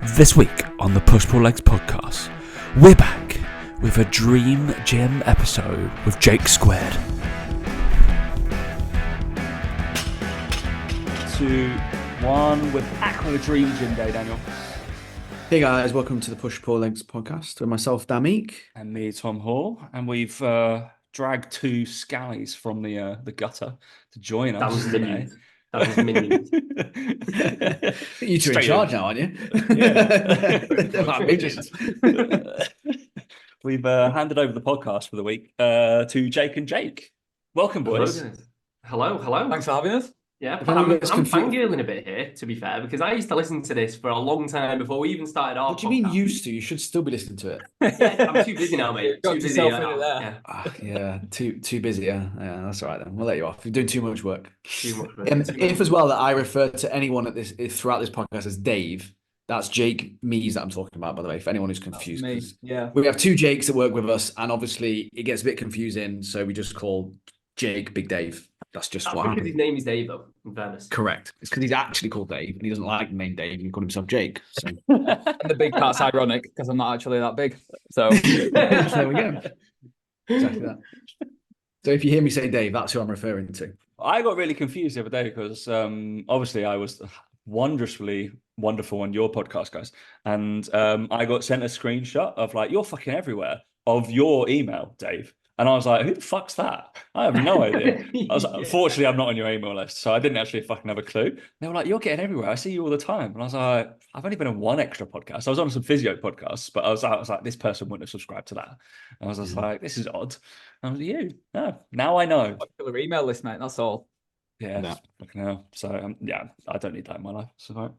This week on the Push Pull Legs podcast, we're back with a Dream Gym episode with Jake Squared. 2, 1, we're back with a Dream Gym day, Daniel. Hey guys, welcome to the Push Pull Legs podcast with myself, Damik. And me, Tom Hall. And we've dragged 2 scallies from the gutter to join us. That was today. minions. That was minions. You two in charge now, aren't you? Yeah. They're like minions. We've handed over the podcast for the week to Jake and Jake. Welcome, boys. Hello. Thanks for having us. Yeah, but I'm fangirling a bit here, to be fair, because I used to listen to this for a long time before we even started our What do you mean used to? You should still be listening to it. Yeah, I'm too busy now, mate. Got Too busy yourself now. into there. Yeah. Too busy. Yeah, that's all right then. We'll let you off. You're doing too much work. Too much work. If as well that I refer to anyone at this throughout this podcast as Dave, that's Jake Mees that I'm talking about, by the way, for anyone who's confused. Me. Yeah. We have 2 Jakes that work with us, and obviously it gets a bit confusing, so we just call Jake Big Dave. That's just what Because happened. his name is Dave, though, in fairness. Correct. It's because he's actually called Dave, and he doesn't like the name Dave, and he called himself Jake. So And the big part's ironic because I'm not actually that big. So there we go. Exactly that. So if you hear me say Dave, that's who I'm referring to. I got really confused the other day because obviously I was wondrously wonderful on your podcast, guys. And I got sent a screenshot of like, you're fucking everywhere of your email, Dave. And I was like, who the fuck's that? I have no idea. I was like, unfortunately, I'm not on your email list, so I didn't actually fucking have a clue. They were like, you're getting everywhere. I see you all the time. And I was like, I've only been on one extra podcast. I was on some physio podcasts, but I was like, this person wouldn't have subscribed to that. And I was just like, this is odd. And I was like, you? No, now I know. popular email list, mate. That's all. Yeah, No. fucking hell. So yeah, I don't need that in my life. So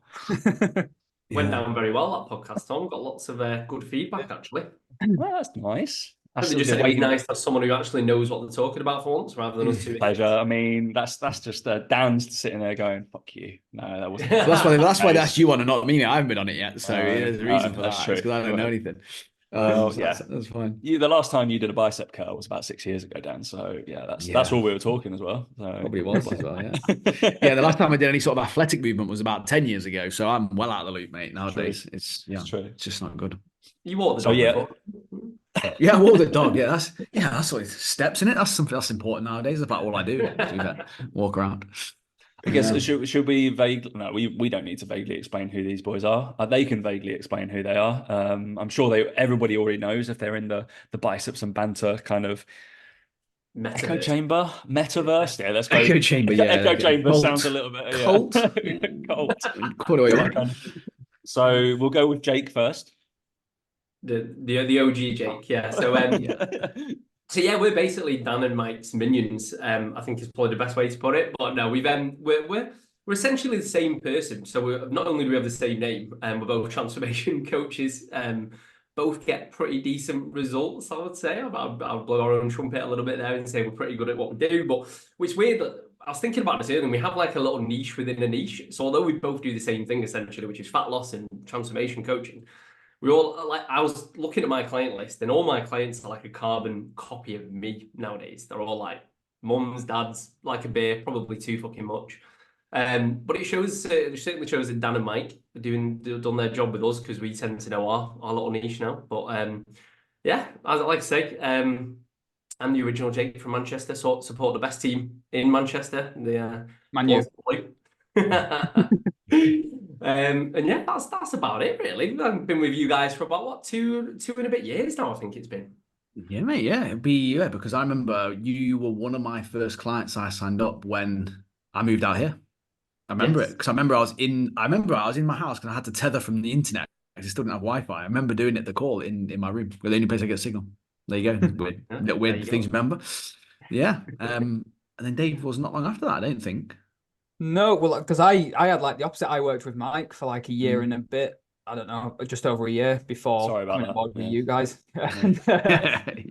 Went down very well, that podcast, Tom. Got lots of good feedback, actually. well, that's nice. I think they just said it's nice to have someone who actually knows what they're talking about for once, rather than us two. Pleasure. I mean, that's just Dan's sitting there going, "Fuck you." No, that wasn't. So that's why that's you on and not me. I haven't been on it yet, so there's a reason for that's that. true. Because I don't know anything. Well, So yeah. that's fine. The last time you did a bicep curl was about 6 years ago, Dan. So yeah, that's all we were talking as well. So. Probably was as well, yeah. Yeah, the last time I did any sort of athletic movement was about 10 years ago, so I'm well out of the loop, mate. Nowadays, it's true. It's just not good. You walked the So dog yeah. before. Yeah, I walk the dog. Yeah, that's what steps in it. That's something that's important nowadays. That's about all I do that. Walk around. I guess should we vaguely? No, we don't need to vaguely explain who these boys are. They can vaguely explain who they are. I'm sure everybody already knows if they're in the biceps and banter kind of echo chamber, metaverse. Yeah, let's go. Echo chamber. Yeah, echo chamber cult. sounds a little bit Cult. cult. Call it what you want. So we'll go with Jake first. The OG Jake, yeah. So So yeah, we're basically Dan and Mike's minions. I think is probably the best way to put it. But no, we're essentially the same person. So we're not only do we have the same name, we're both transformation coaches. Both get pretty decent results, I would say. I'll blow our own trumpet a little bit there and say we're pretty good at what we do. But which weird. I was thinking about this earlier, and we have like a little niche within a niche. So although we both do the same thing essentially, which is fat loss and transformation coaching. We all like. I was looking at my client list, and all my clients are like a carbon copy of me nowadays. They're all like mums, dads, like a beer, probably too fucking much. But it certainly shows that Dan and Mike are done their job with us because we tend to know our little niche now. But yeah, as I like to say, I'm the original Jake from Manchester. So support the best team in Manchester. The Man U. And yeah, that's about it really. I've been with you guys for about two and a bit years now, I think it's been. Yeah, mate. Yeah, it'd be because I remember you were one of my first clients I signed up when I moved out here. I remember it because I remember I was in my house because I had to tether from the internet because I still didn't have Wi-Fi. I remember doing the call in my room, the only place I get a signal. There you go. Weird things to remember. Yeah. And then Dave was not long after that, I don't think. No, well, because I had like the opposite. I worked with Mike for like a year and a bit. I don't know, just over a year before Sorry about coming that. on board with Yeah. you guys.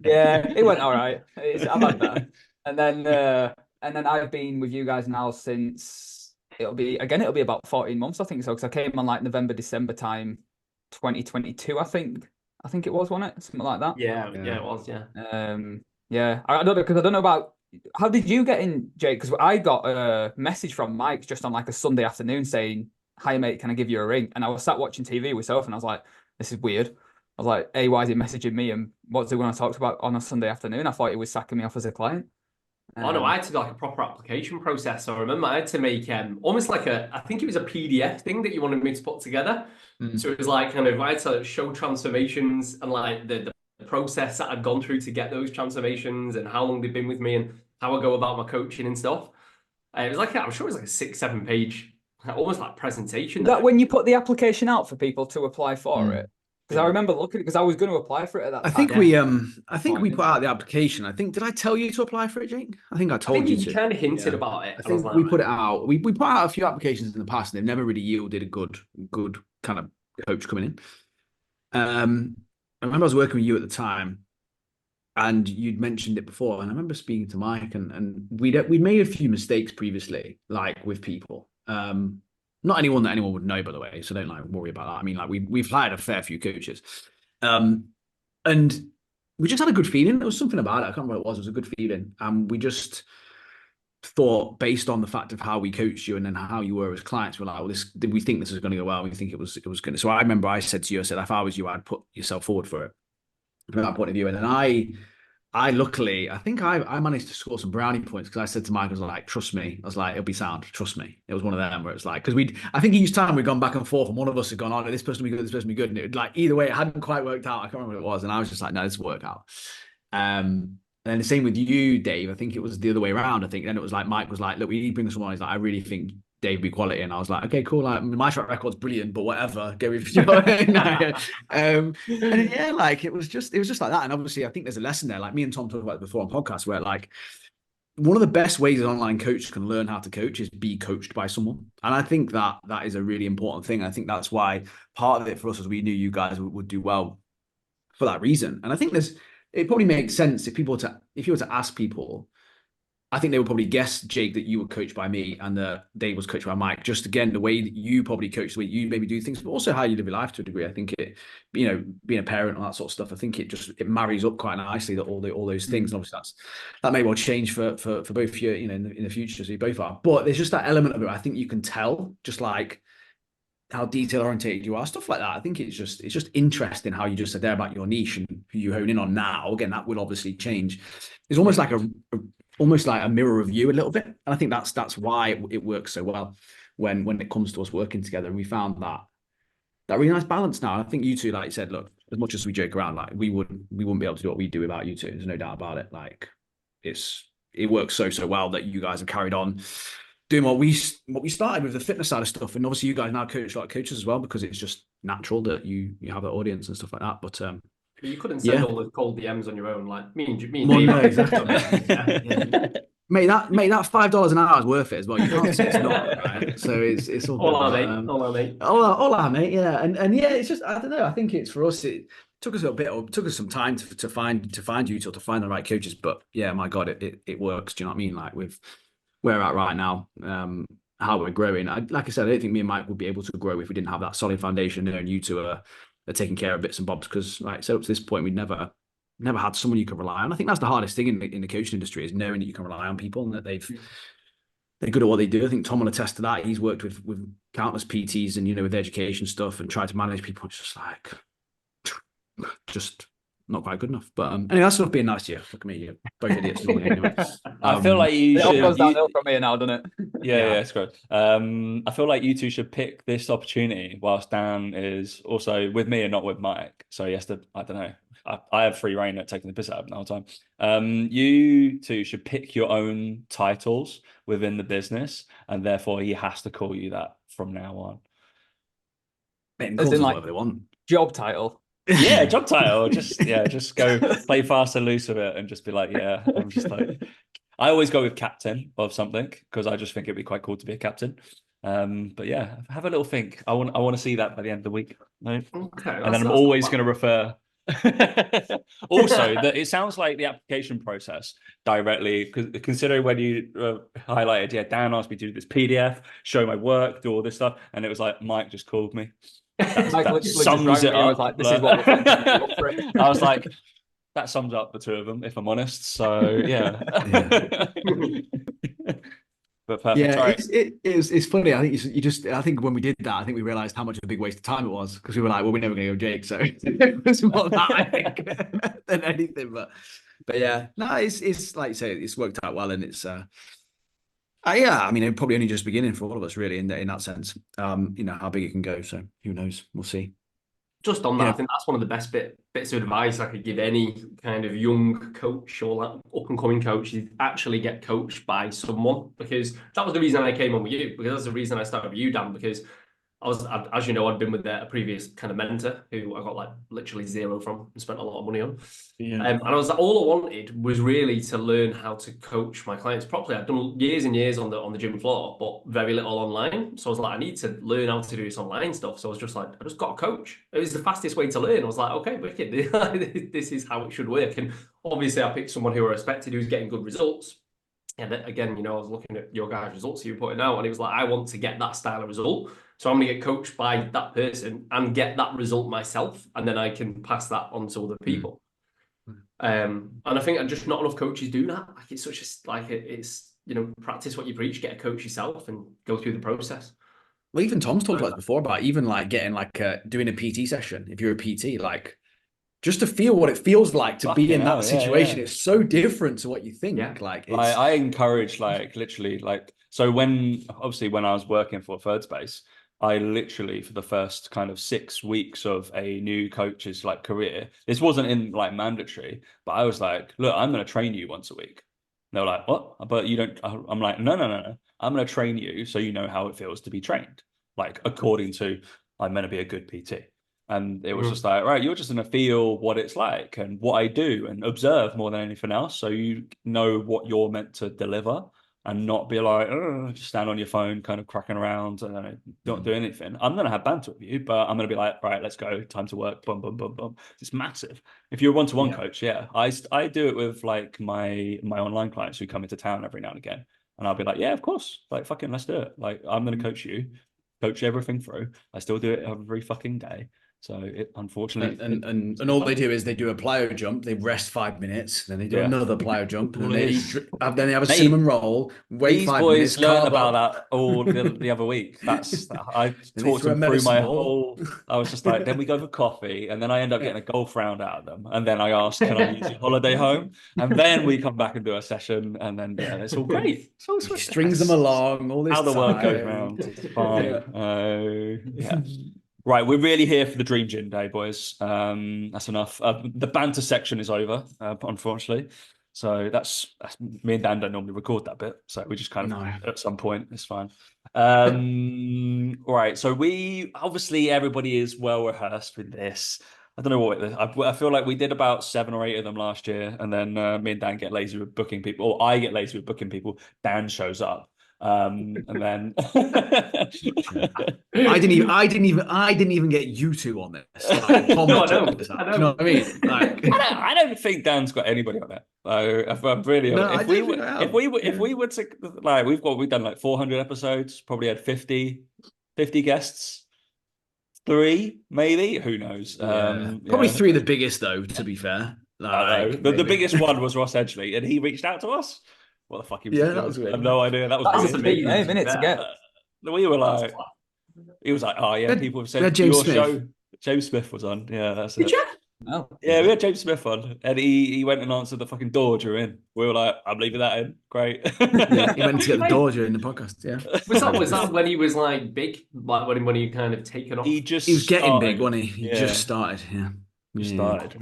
Yeah, it went all right. I've had that. And then I've been with you guys now since it'll be about 14 months, I think so, because I came on like November, December time, 2022, I think it was, wasn't it? Something like that. Yeah, it was, yeah. Yeah, I don't know, because I don't know about how did you get in, Jake? Because I got a message from Mike just on like a Sunday afternoon saying, hi mate, can I give you a ring? And I was sat watching TV with myself and I was like, this is weird. I was like, hey, why is he messaging me? And what's he want to talk about on a Sunday afternoon? I thought he was sacking me off as a client. Oh no, I had to do like a proper application process. I remember I had to make almost like I think it was a PDF thing that you wanted me to put together. So it was like kind of I had to show transformations and like the process that I'd gone through to get those transformations and how long they've been with me and how I go about my coaching and stuff. It was like I'm sure it was like a 6-7 page, almost like presentation. That when you put the application out for people to apply for it. Because I remember looking, because I was going to apply for it at that time. I think we put out the application. I think, did I tell you to apply for it, Jake? I think I told you to. kind of hinted about it. I think we put it out. We put out a few applications in the past, and they've never really yielded a good kind of coach coming in. I remember I was working with you at the time, and you'd mentioned it before. And I remember speaking to Mike, and we'd made a few mistakes previously, like with people. Not anyone that anyone would know, by the way, so don't like worry about that. I mean, like we've hired a fair few coaches, and we just had a good feeling. There was something about it. I can't remember what it was. It was a good feeling, and we just thought, based on the fact of how we coached you and then how you were as clients, we're like, well, we think this is going to go well. We think it was going to. So I remember I said to you, I said, if I was you, I'd put yourself forward for it from that point of view. And then I luckily, I think I managed to score some brownie points because I said to Mike, I was like, trust me. I was like, it'll be sound. Trust me. It was one of them where it's like, because I think each time we'd gone back and forth and one of us had gone, oh, this person will be good, this person will be good. And it would like, either way, it hadn't quite worked out. I can't remember what it was. And I was just like, no, this will work out. And then the same with you, Dave. I think it was the other way around. I think then it was like, Mike was like, look, we need to bring someone. He's like, I really think Dave be quality. And I was like, okay, cool. Like my track record's brilliant, but whatever. Go with you. And yeah, like it was just like that. And obviously I think there's a lesson there. Like me and Tom talked about it before on podcasts where like one of the best ways an online coach can learn how to coach is be coached by someone. And I think that is a really important thing. I think that's why part of it for us is we knew you guys would do well for that reason. And I think it probably makes sense if you were to ask people, I think they would probably guess, Jake, that you were coached by me and that Dave was coached by Mike. Just again, the way that you probably coach, the way you maybe do things, but also how you live your life to a degree. I think it, being a parent and that sort of stuff, I think it marries up quite nicely, that all those things. And obviously that may well change for both of you, in the future. So you both are, but there's just that element of it. I think you can tell, just like how detail orientated you are, stuff like that. I think it's just interesting how you just said there about your niche and who you hone in on now. Again, that will obviously change. It's almost like a mirror of you a little bit. And I think that's why it works so well when it comes to us working together. And we found that really nice balance now. And I think you two, like you said, look, as much as we joke around, like we wouldn't be able to do what we do without you two. There's no doubt about it. Like it works so well that you guys have carried on doing what we started with, the fitness side of stuff. And obviously you guys now coach like coaches as well, because it's just natural that you have an audience and stuff like that. But you couldn't send all the cold DMs on your own, like me and Dave. No, exactly. Mate, that $5 an hour is worth it as well. You can't say it's not, right? So it's all our mate. All our mate, yeah. And yeah, it's just, I don't know. I think it's for us. It took us some time to find you two, to find the right coaches. But yeah, my God, it works. Do you know what I mean? Like with where we're at right now, how we're growing. Like I said, I don't think me and Mike would be able to grow if we didn't have that solid foundation there, and you two are taking care of bits and bobs. Because like so up to this point, we'd never had someone you can rely on. I think that's the hardest thing in the coaching industry, is knowing that you can rely on people and that they're good at what they do. I think Tom will attest to that. He's worked with countless PTs and with education stuff and tried to manage people. It's just like not quite good enough. But anyway, that's not being nice to you. Look at me, you're both idiots. Anyway. I feel like you should. It goes downhill from here now, doesn't it? Yeah, it's good. I feel like you two should pick this opportunity whilst Dan is also with me and not with Mike. So he has to, I don't know. I have free reign at taking the piss out of him the whole time. You two should pick your own titles within the business, and therefore he has to call you that from now on. As in, like, whatever they want. Job title. Yeah, job title. Just go play fast and loose with it, and just be like, yeah. I'm just like, I always go with captain of something because I just think it'd be quite cool to be a captain. But yeah, have a little think. I want to see that by the end of the week. No? Okay, and then I'm always going to refer. Also, that it sounds like the application process directly, considering when you highlighted, Dan asked me to do this PDF, show my work, do all this stuff, and it was like Mike just called me. That sums it up. Like, this is what we're I was like, that sums up the two of them, if I'm honest. So yeah. But perfect. Yeah, Sorry. it's funny. I think you just I think when we did that, I think we realized how much of a big waste of time it was because we were like, well, we're never going to go Jake, so it was more that I think than anything. But yeah, no, it's like you say, it's worked out well, and it's yeah, I mean, it probably only just beginning for all of us, really, in that sense. You know how big it can go. So who knows? We'll see. Just on that, Yeah. I think that's one of the best bits of advice I could give any kind of young coach or like up and coming coach is actually get coached by someone, because that was the reason I came on with you, because that's the reason I started with you, Dan, because as you know, I'd been with a previous kind of mentor who I got like literally zero from and spent a lot of money on. Yeah. And I was like, all I wanted was really to learn how to coach my clients properly. I've done years and years on the gym floor, but very little online. So I was like, I need to learn how to do this online stuff. So I was just like, I just got a coach. It was the fastest way to learn. I was like, okay, wicked. This is how it should work. And obviously, I picked someone who I respected, who's getting good results. And then, again, you know, I was looking at your guys' results you were putting out, and it was like, I want to get that style of result. So I'm going to get coached by that person and get that result myself, and then I can pass that on to other people. And I think just not enough coaches do that. Like it's such a it's you know, practice what you preach, get a coach yourself, and go through the process. Well, even Tom's talked about this before about even like getting like doing a PT session. If you're a PT, like just to feel what it feels like to be in that situation. It's so different to what you think. Yeah. Like I encourage like literally like, so when I was working for Third Space, I literally for the first kind of 6 weeks of a new coach's like career, this wasn't in like mandatory, but I was like, look, I'm going to train you once a week. And they were like, what? But you don't. I'm like, no. I'm going to train you so you know how it feels to be trained, like according to I'm meant to be a good PT. And it was just like, right, you're just going to feel what it's like and what I do and observe more than anything else. So you know what you're meant to deliver and not be like, oh, just stand on your phone, kind of cracking around and don't do anything. I'm going to have banter with you, but I'm going to be like, right, let's go. Time to work. Boom, boom, boom, boom. It's massive. If you're a one-to-one coach, yeah. I do it with like my online clients who come into town every now and again. And I'll be like, yeah, of course. Like, fucking, let's do it. Like, I'm going to coach everything through. I still do it every fucking day. So it unfortunately and all they do is they do a plyo jump, they rest 5 minutes, then they do another plyo jump, and then they have a cinnamon roll, wait 5 minutes. These boys learned about that all the other week. I taught them through my whole. I was just like, then we go for coffee, and then I end up getting a golf round out of them, and then I ask, can I use your holiday home? And then we come back and do a session, and then it's all great. It's all strings them along. All this how the world goes round. It's fine. Yeah. Right, we're really here for the Dream Gym Day, boys. That's enough. The banter section is over, unfortunately. So that's me and Dan don't normally record that bit, so we just kind of at some point it's fine. Right, so we obviously everybody is well rehearsed with this. I don't know what I feel like we did about 7 or 8 of them last year, and then me and Dan get lazy with booking people, or I get lazy with booking people. Dan shows up. And then I didn't even get you two on this. Like, no, I don't. Do you know what I mean? Like, I don't think Dan's got anybody on it. If I'm really honest, if we were to like we've done like 400 episodes, probably had 50 guests. 3 maybe, who knows? Probably 3 of the biggest though, to be fair. Like, the biggest one was Ross Edgley, and he reached out to us. What the fuck he was doing? That was weird. I have no idea. That was a big name, innit, to get. We were like, he was like, oh yeah, people have said James your Smith. show. James Smith was on. Yeah, that's it. Did you? No. Yeah, we had James Smith on, and he went and answered the fucking door during. We were like, I'm leaving that in. Great. Yeah, he went to get the door during the podcast. Yeah. Was that when he was like big? Like when he kind of taken off? He was getting big, wasn't he? He just started. Yeah. Just started.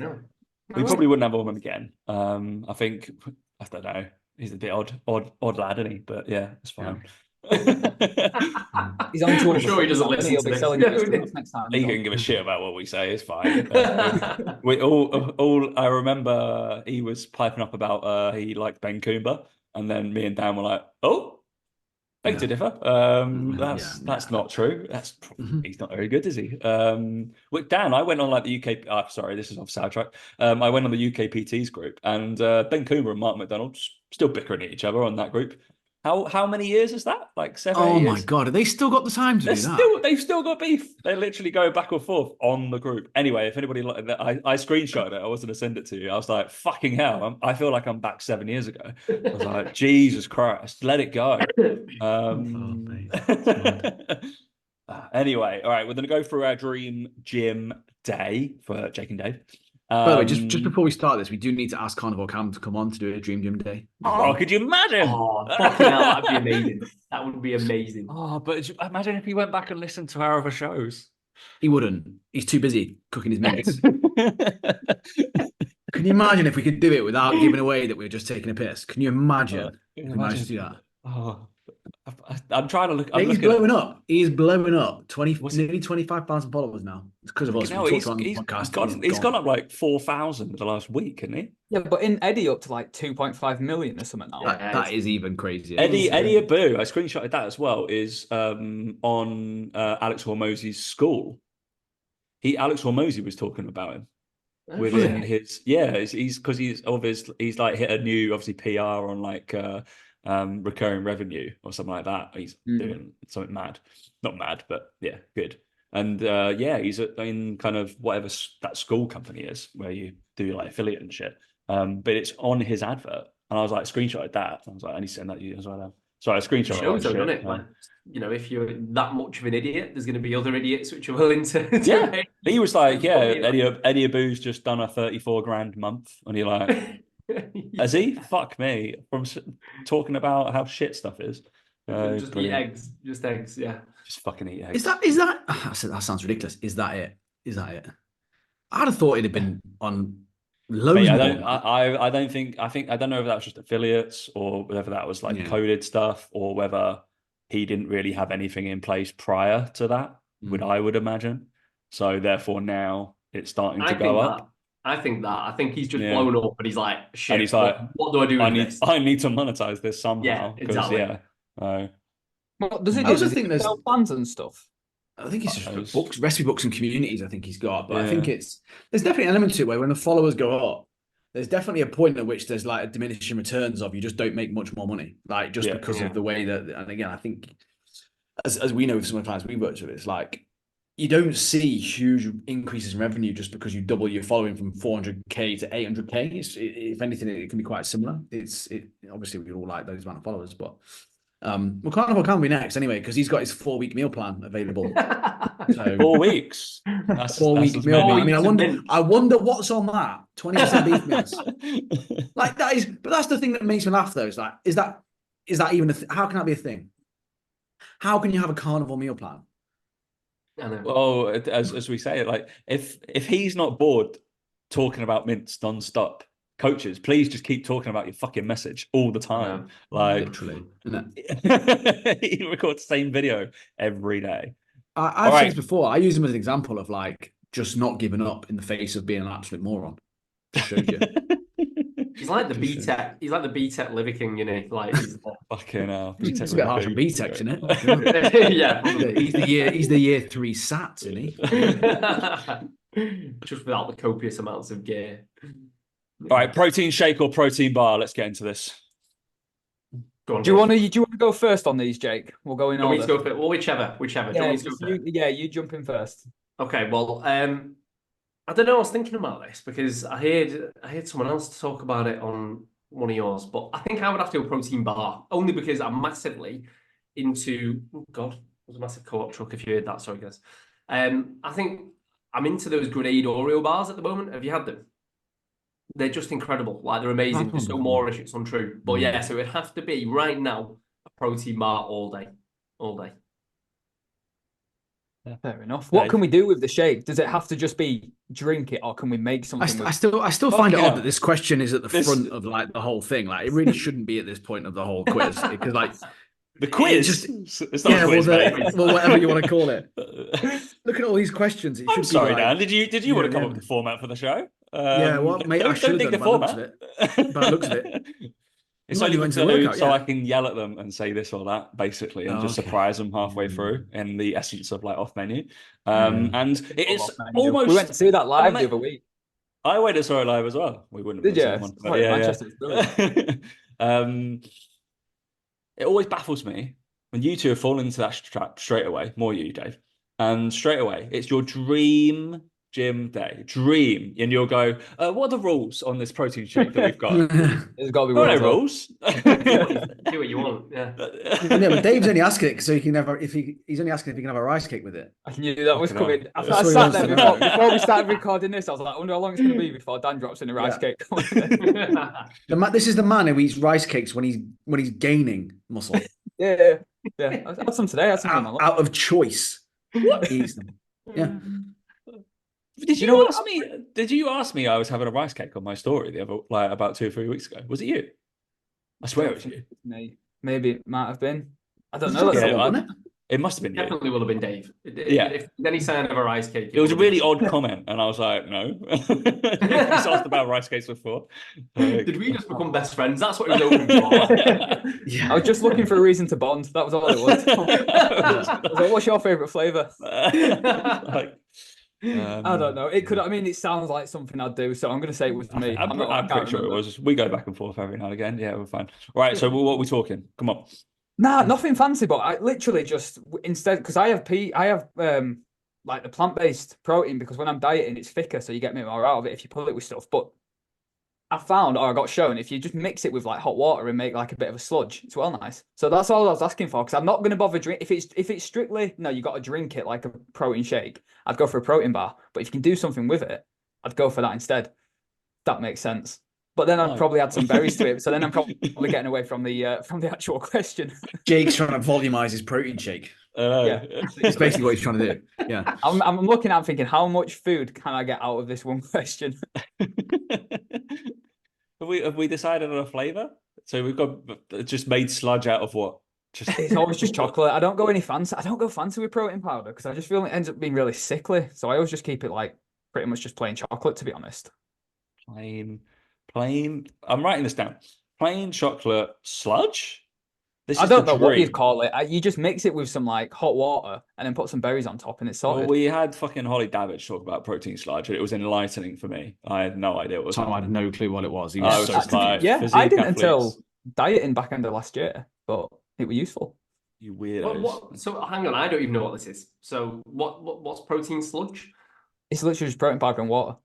We probably wouldn't have him again. I think I don't know. He's a bit odd lad, isn't he? But yeah, it's fine. He's on tour. I'm sure he doesn't listen He'll to be this. selling you stuff next time. He couldn't give a shit about what we say. It's fine. We all. I remember he was piping up about he liked Ben Coomber, and then me and Dan were like, "Oh, beg to differ. That's not true. He's not very good, is he?" With Dan, I went on like the UK. Sorry, this is off sidetrack. I went on the UK PTs group, and Ben Coomber and Mark McDonald still bickering at each other on that group. How many years is that? Like 7, 8 Oh years? my God, have they still got the time to do that? They've still got beef. They literally go back and forth on the group. Anyway, if anybody I screenshotted it. I was going to send it to you. I was like, fucking hell. I feel like I'm back 7 years ago. I was like, Jesus Christ, let it go. Mate. Anyway, all right, we're going to go through our dream gym day for Jake and Dave. By the way, just before we start this, we do need to ask Carnival Cam to come on to do a Dream Gym Day. Oh, could you imagine? Oh, fucking hell, that'd be amazing. That would be amazing. Oh, but imagine if he went back and listened to our other shows. He wouldn't. He's too busy cooking his mints. Can you imagine if we could do it without giving away that we were just taking a piss? Can you imagine? Can you manage to do that? Oh, I'm trying to look. He's blowing up. He's blowing up. Nearly 25,000 followers now. It's because of us. He's gone up like 4,000 the last week, hasn't he? Yeah, but in Eddie up to like 2.5 million or something now. That is even crazier. Eddie Abu, I screenshotted that as well, is on Alex Hormozy's school. Alex Hormozy was talking about him within his he's because he's like hit a new obviously PR on like recurring revenue or something like that. He's doing something mad, not mad, but yeah, good. And he's in kind of whatever that school company is where you do like affiliate and shit. But it's on his advert, and I was like, screenshotted that. I was like, I need to send that to you as well. So I screenshot it. Doesn't it? Like, you know, if you're that much of an idiot, there's going to be other idiots which are willing to. Yeah, he was like, Eddie Abu's just done a 34 grand month, and you're like, has he? Fuck me, from talking about how shit stuff is. Just eat eggs, just eggs, yeah. Just fucking eat eggs. Is that? That sounds ridiculous. Is that it? I'd have thought it'd have been on. Loads I don't know if that was just affiliates or whether that was like coded stuff or whether he didn't really have anything in place prior to that, I would imagine. So therefore now it's starting to go up. I think he's just blown up and he's like, shit, and he's like, what do I do with this? I need to monetize this somehow. Yeah, exactly. What does he do? Does he sell plans and stuff? I think it's just books, recipe books and communities, I think he's got. But I think there's definitely an element to it where when the followers go up, there's definitely a point at which there's like a diminishing returns of you just don't make much more money. Like just because of the way that, and again, I think as we know with some of the clients we worked with, it's like you don't see huge increases in revenue just because you double your following from 400k to 800k. If anything, it can be quite similar. Obviously we all like those amount of followers, but well, Carnival can be next anyway because he's got his 4-week meal plan available. So 4 weeks. That's 4-week meal plan. I mean, I wonder what's on that 20% beef meals. Like that is, but that's the thing that makes me laugh though. Is like, is that even how can that be a thing? How can you have a carnival meal plan? Well, as we say, like if he's not bored talking about mints non-stop, coaches, please just keep talking about your fucking message all the time. Like literally, he records the same video every day. I've said this before. I use him as an example of like just not giving up in the face of being an absolute moron. Shows you. He's like the BTEC. He's like the BTEC Liver King, you know. Like fucking hell. It's a bit harsh on BTEC, isn't it? Yeah. He's the year 3 SATs, isn't he? Just without the copious amounts of gear. All right, protein shake or protein bar? Let's get into this. Go on, do you want to go first on these, Jake? We'll go in order. Go first. Well, whichever. You jump in first. Okay. Well, I don't know. I was thinking about this because I heard someone else talk about it on one of yours, but I think I would have to go protein bar only because I'm massively into. Oh God, it was a massive co-op truck. If you heard that, sorry guys. I think I'm into those grenade Oreo bars at the moment. Have you had them? They're just incredible. Like they're amazing. They're so Moorish, it's untrue. But yeah, so it has to be right now a protein bar all day. Yeah, fair enough. What can we do with the shake? Does it have to just be drink it, or can we make something? I still find it odd that this question is at the front of like the whole thing. Like it really shouldn't be at this point of the whole quiz because like the quiz. It's not a quiz, well, whatever you want to call it. Look at all these questions. I'm sorry, Dan. Did you want to come up with the format for the show? Well, mate, I should have done the format. By looks of it. It's only went to workout, so I can yell at them and say this or that, basically, and just surprise them halfway through in the essence of like off menu. And it is almost. We went to see that live the other week. I went to saw it live as well. We wouldn't. Did you? Yeah. it always baffles me when you two have fallen into that trap straight away. More you, Dave, and straight away it's your dream gym day, and you'll go, what are the rules on this protein shake that we've got? There's got to be No rules. rules. Do what you want. Yeah. Yeah, but Dave's only asking it so he can have he's only asking if he can have a rice cake with it. I knew that was Fucking coming. hell. I That's what he sat wants there to know. before we started recording this. I was like, I wonder how long it's going to be before Dan drops in a rice cake. This is the man who eats rice cakes when he's gaining muscle Yeah. I had some today. I had some in my lunch. out of choice. What? He eats them. Yeah. Did You know you what? ask me? Did you ask me I was having a rice cake on my story the other, like about 2 or 3 weeks ago? Was it you? I swear it was you. Maybe it might have been. I don't Was know. it That's you, Yeah, wasn't it? It must have been you. Definitely will have been Dave. Yeah. If there's any sign of a rice cake, It was a will have really been. odd comment, and I was like, no. You asked about rice cakes before. Did we just become best friends? That's what it was open for. Yeah. I was just looking for a reason to bond. That was all it was. I was like, what's your favorite flavor? Like, I don't know. It could. I mean, it sounds like something I'd do, so I'm going to say it was me. I'm I can't pretty sure it remember. was. We go back and forth every now and again. Yeah, we're fine. Right, so what are we talking? Come on. Nah, nothing fancy, but I literally just instead because I have like the plant-based protein because when I'm dieting it's thicker, so you get more out of it if you pull it with stuff. But I found, or I got shown, if you just mix it with like hot water and make like a bit of a sludge, it's well nice. So that's all I was asking for because I'm not going to bother drink if it's strictly no, you got to drink it like a protein shake. I'd go for a protein bar, but if you can do something with it, I'd go for that instead. That makes sense. But then I'd probably add some berries to it. So then I'm probably getting away from the actual question. Jake's trying to volumize his protein shake. Yeah. It's basically what he's trying to do. Yeah. I'm looking at thinking, how much food can I get out of this one question? Have we decided on a flavor? So we've got just made sludge out of what? It's always just chocolate. I don't go any fancy. I don't go fancy with protein powder because I just feel it ends up being really sickly. So I always just keep it like pretty much just plain chocolate, to be honest. Plain. I'm writing this down. Plain chocolate sludge. I don't know what you'd call it. You just mix it with some like hot water and then put some berries on top, and it's sorted. Well, we had fucking Holly Davidge talk about protein sludge, and it was enlightening for me. I had no idea what it was. Tom had no clue what it was. He I was was just like, yeah, physique I didn't athletes. until dieting back end of last year, but it was useful. You weirdos. So hang on, I don't even know what this is. So what's protein sludge? It's literally just protein powder and water.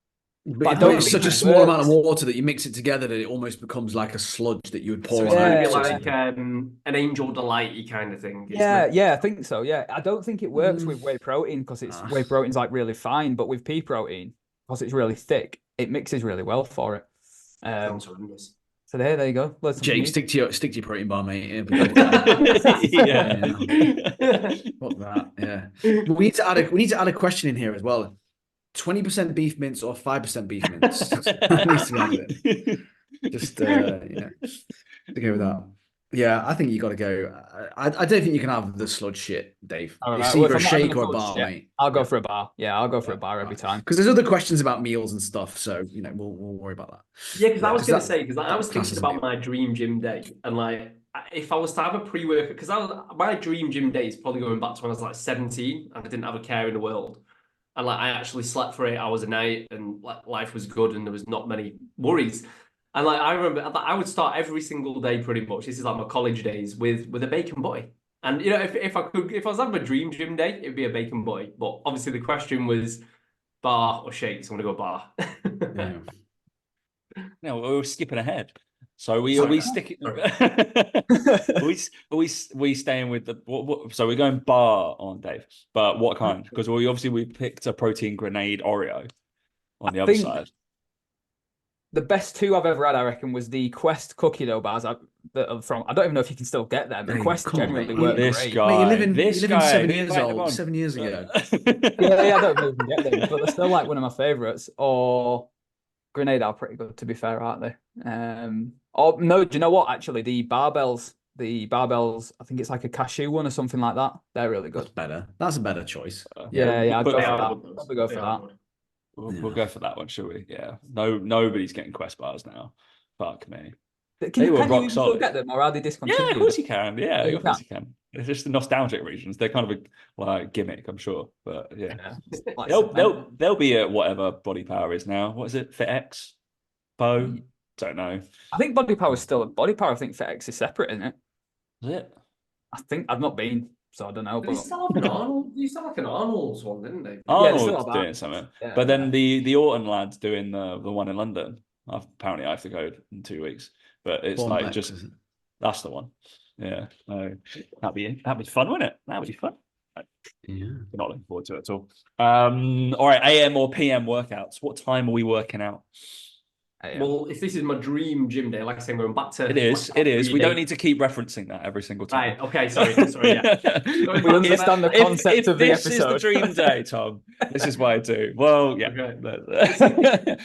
But it's such a small amount of water that you mix it together that it almost becomes like a sludge that you would pour So on. it's going to be Yeah. like an Angel Delight-y kind of thing. Yeah, I think so. Yeah, I don't think it works with whey protein because it's whey protein's like really fine, but with pea protein because it's really thick, it mixes really well for it. Sounds horrendous. So there you go. Jake, stick to your protein bar, mate. Yeah. What that? Yeah. We need to add a question in here as well. 20% beef mince or 5% beef mince? Just to go with that. Yeah, I think you got to go. I don't think you can have the sludge shit, Dave. All It's right, well, either a if I'm not having shake or a a bar, sludge, mate. I'll go for a bar. Yeah, I'll go for a bar every time. Because there's other questions about meals and stuff, so we'll worry about that. Yeah, because I was going to that- say, because I was thinking about my dream gym day, and like if I was to have a pre-workout, because my dream gym day is probably going back to when I was like 17 and I didn't have a care in the world, and like I actually slept for 8 hours a night, and like life was good, and there was not many worries. And like I remember, I would start every single day pretty much. This is like my college days with a bacon butty. And you know, if I was having a dream gym day, it'd be a bacon butty. But obviously the question was bar or shakes. I'm gonna go bar. Yeah. No, we're skipping ahead. So are we sticking? are we staying with the what? So we're going bar on Dave, but what kind? Because we picked a protein grenade Oreo on the other side. The best two I've ever had, I reckon, was the Quest cookie dough bars that are from. I don't even know if you can still get them. The Quest generally work This great. guy, Mate, you're living this guy, 7 years old. 7 years ago. Yeah, I don't know if you can get them, but they're still like one of my favorites. Or Grenade are pretty good, to be fair, aren't they? Or no, do you know what? Actually, the barbells, I think it's like a cashew one or something like that. They're really good. That's better. That's a better choice. Yeah, I'd but go they for are that. good, those. Probably go for They that. are good. We'll go for that one, shall we? Yeah. No, nobody's getting Quest bars now. Fuck me. Can you rock even still solid. get them, or are they discontinued? Yeah, of course you can. Yeah, You of course you can. It's just the nostalgic regions. They're kind of a like gimmick, I'm sure. But yeah, Like they'll be at whatever Body Power is now. What is it? Fit X? Bo? Don't know. I think Body Power is still a Body Power. I think FitX is separate, isn't it? Is it? I think I've not been, so I don't know. They But still have an Arnold. You still like an Arnold's one, didn't they? yeah, they still Arnold's have doing that. something, Yeah, but then yeah. the Orton lad's doing the one in London. Apparently, I have to go in 2 weeks, but it's like Lex, just is it? that's the one. Yeah, that'd be fun, wouldn't it? That'd be fun. Yeah. Not looking forward to it at all. All right, AM or PM workouts. What time are we working out? Well, if this is my dream gym day, like I said, I'm going back to It is. like, It is. We don't days. need to keep referencing that every single time. Right. Okay. Sorry. Yeah. We understand the concept if of the this is the episode. dream day, Tom, this is what I do. Well, yeah. Okay.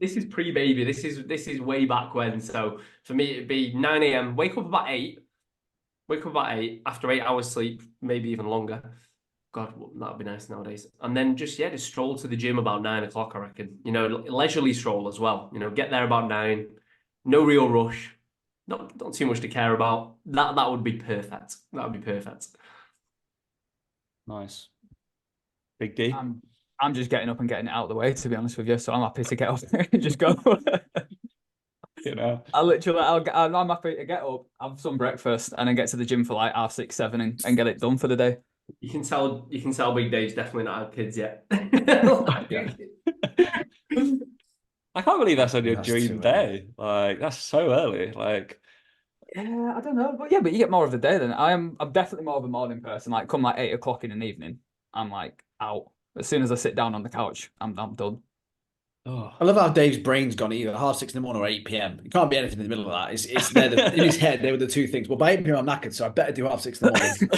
This is pre-baby. This is way back when. So for me, it'd be 9 a.m. Wake up about 8. Wake up about 8 after 8 hours sleep, maybe even longer. God, that'd be nice nowadays. And then just stroll to the gym about 9 o'clock, I reckon. You know, leisurely stroll as well. You know, get there about 9. No real rush. Not too much to care about. That would be perfect. That would be perfect. Nice. Big D. I'm just getting up and getting it out of the way, to be honest with you. So I'm happy to get up and just go. You know, I'm happy to get up, have some breakfast, and then get to the gym for like 6, 7, and get it done for the day. You can tell Big Dave's definitely not had kids yet. I can't believe that's on your That's dream too day. Like, that's so early. Like, Yeah, I don't know, but you get more of the day then. I'm definitely more of a morning person. Like, come like 8 o'clock in an evening, I'm like out. As soon as I sit down on the couch, I'm done. oh, I love how Dave's brain's gone either 6:30 in the morning or 8 p.m. It can't be anything in the middle of that. It's there in his head. They were the two things. Well, by 8 p.m. I'm knackered, so I better do 6:30 in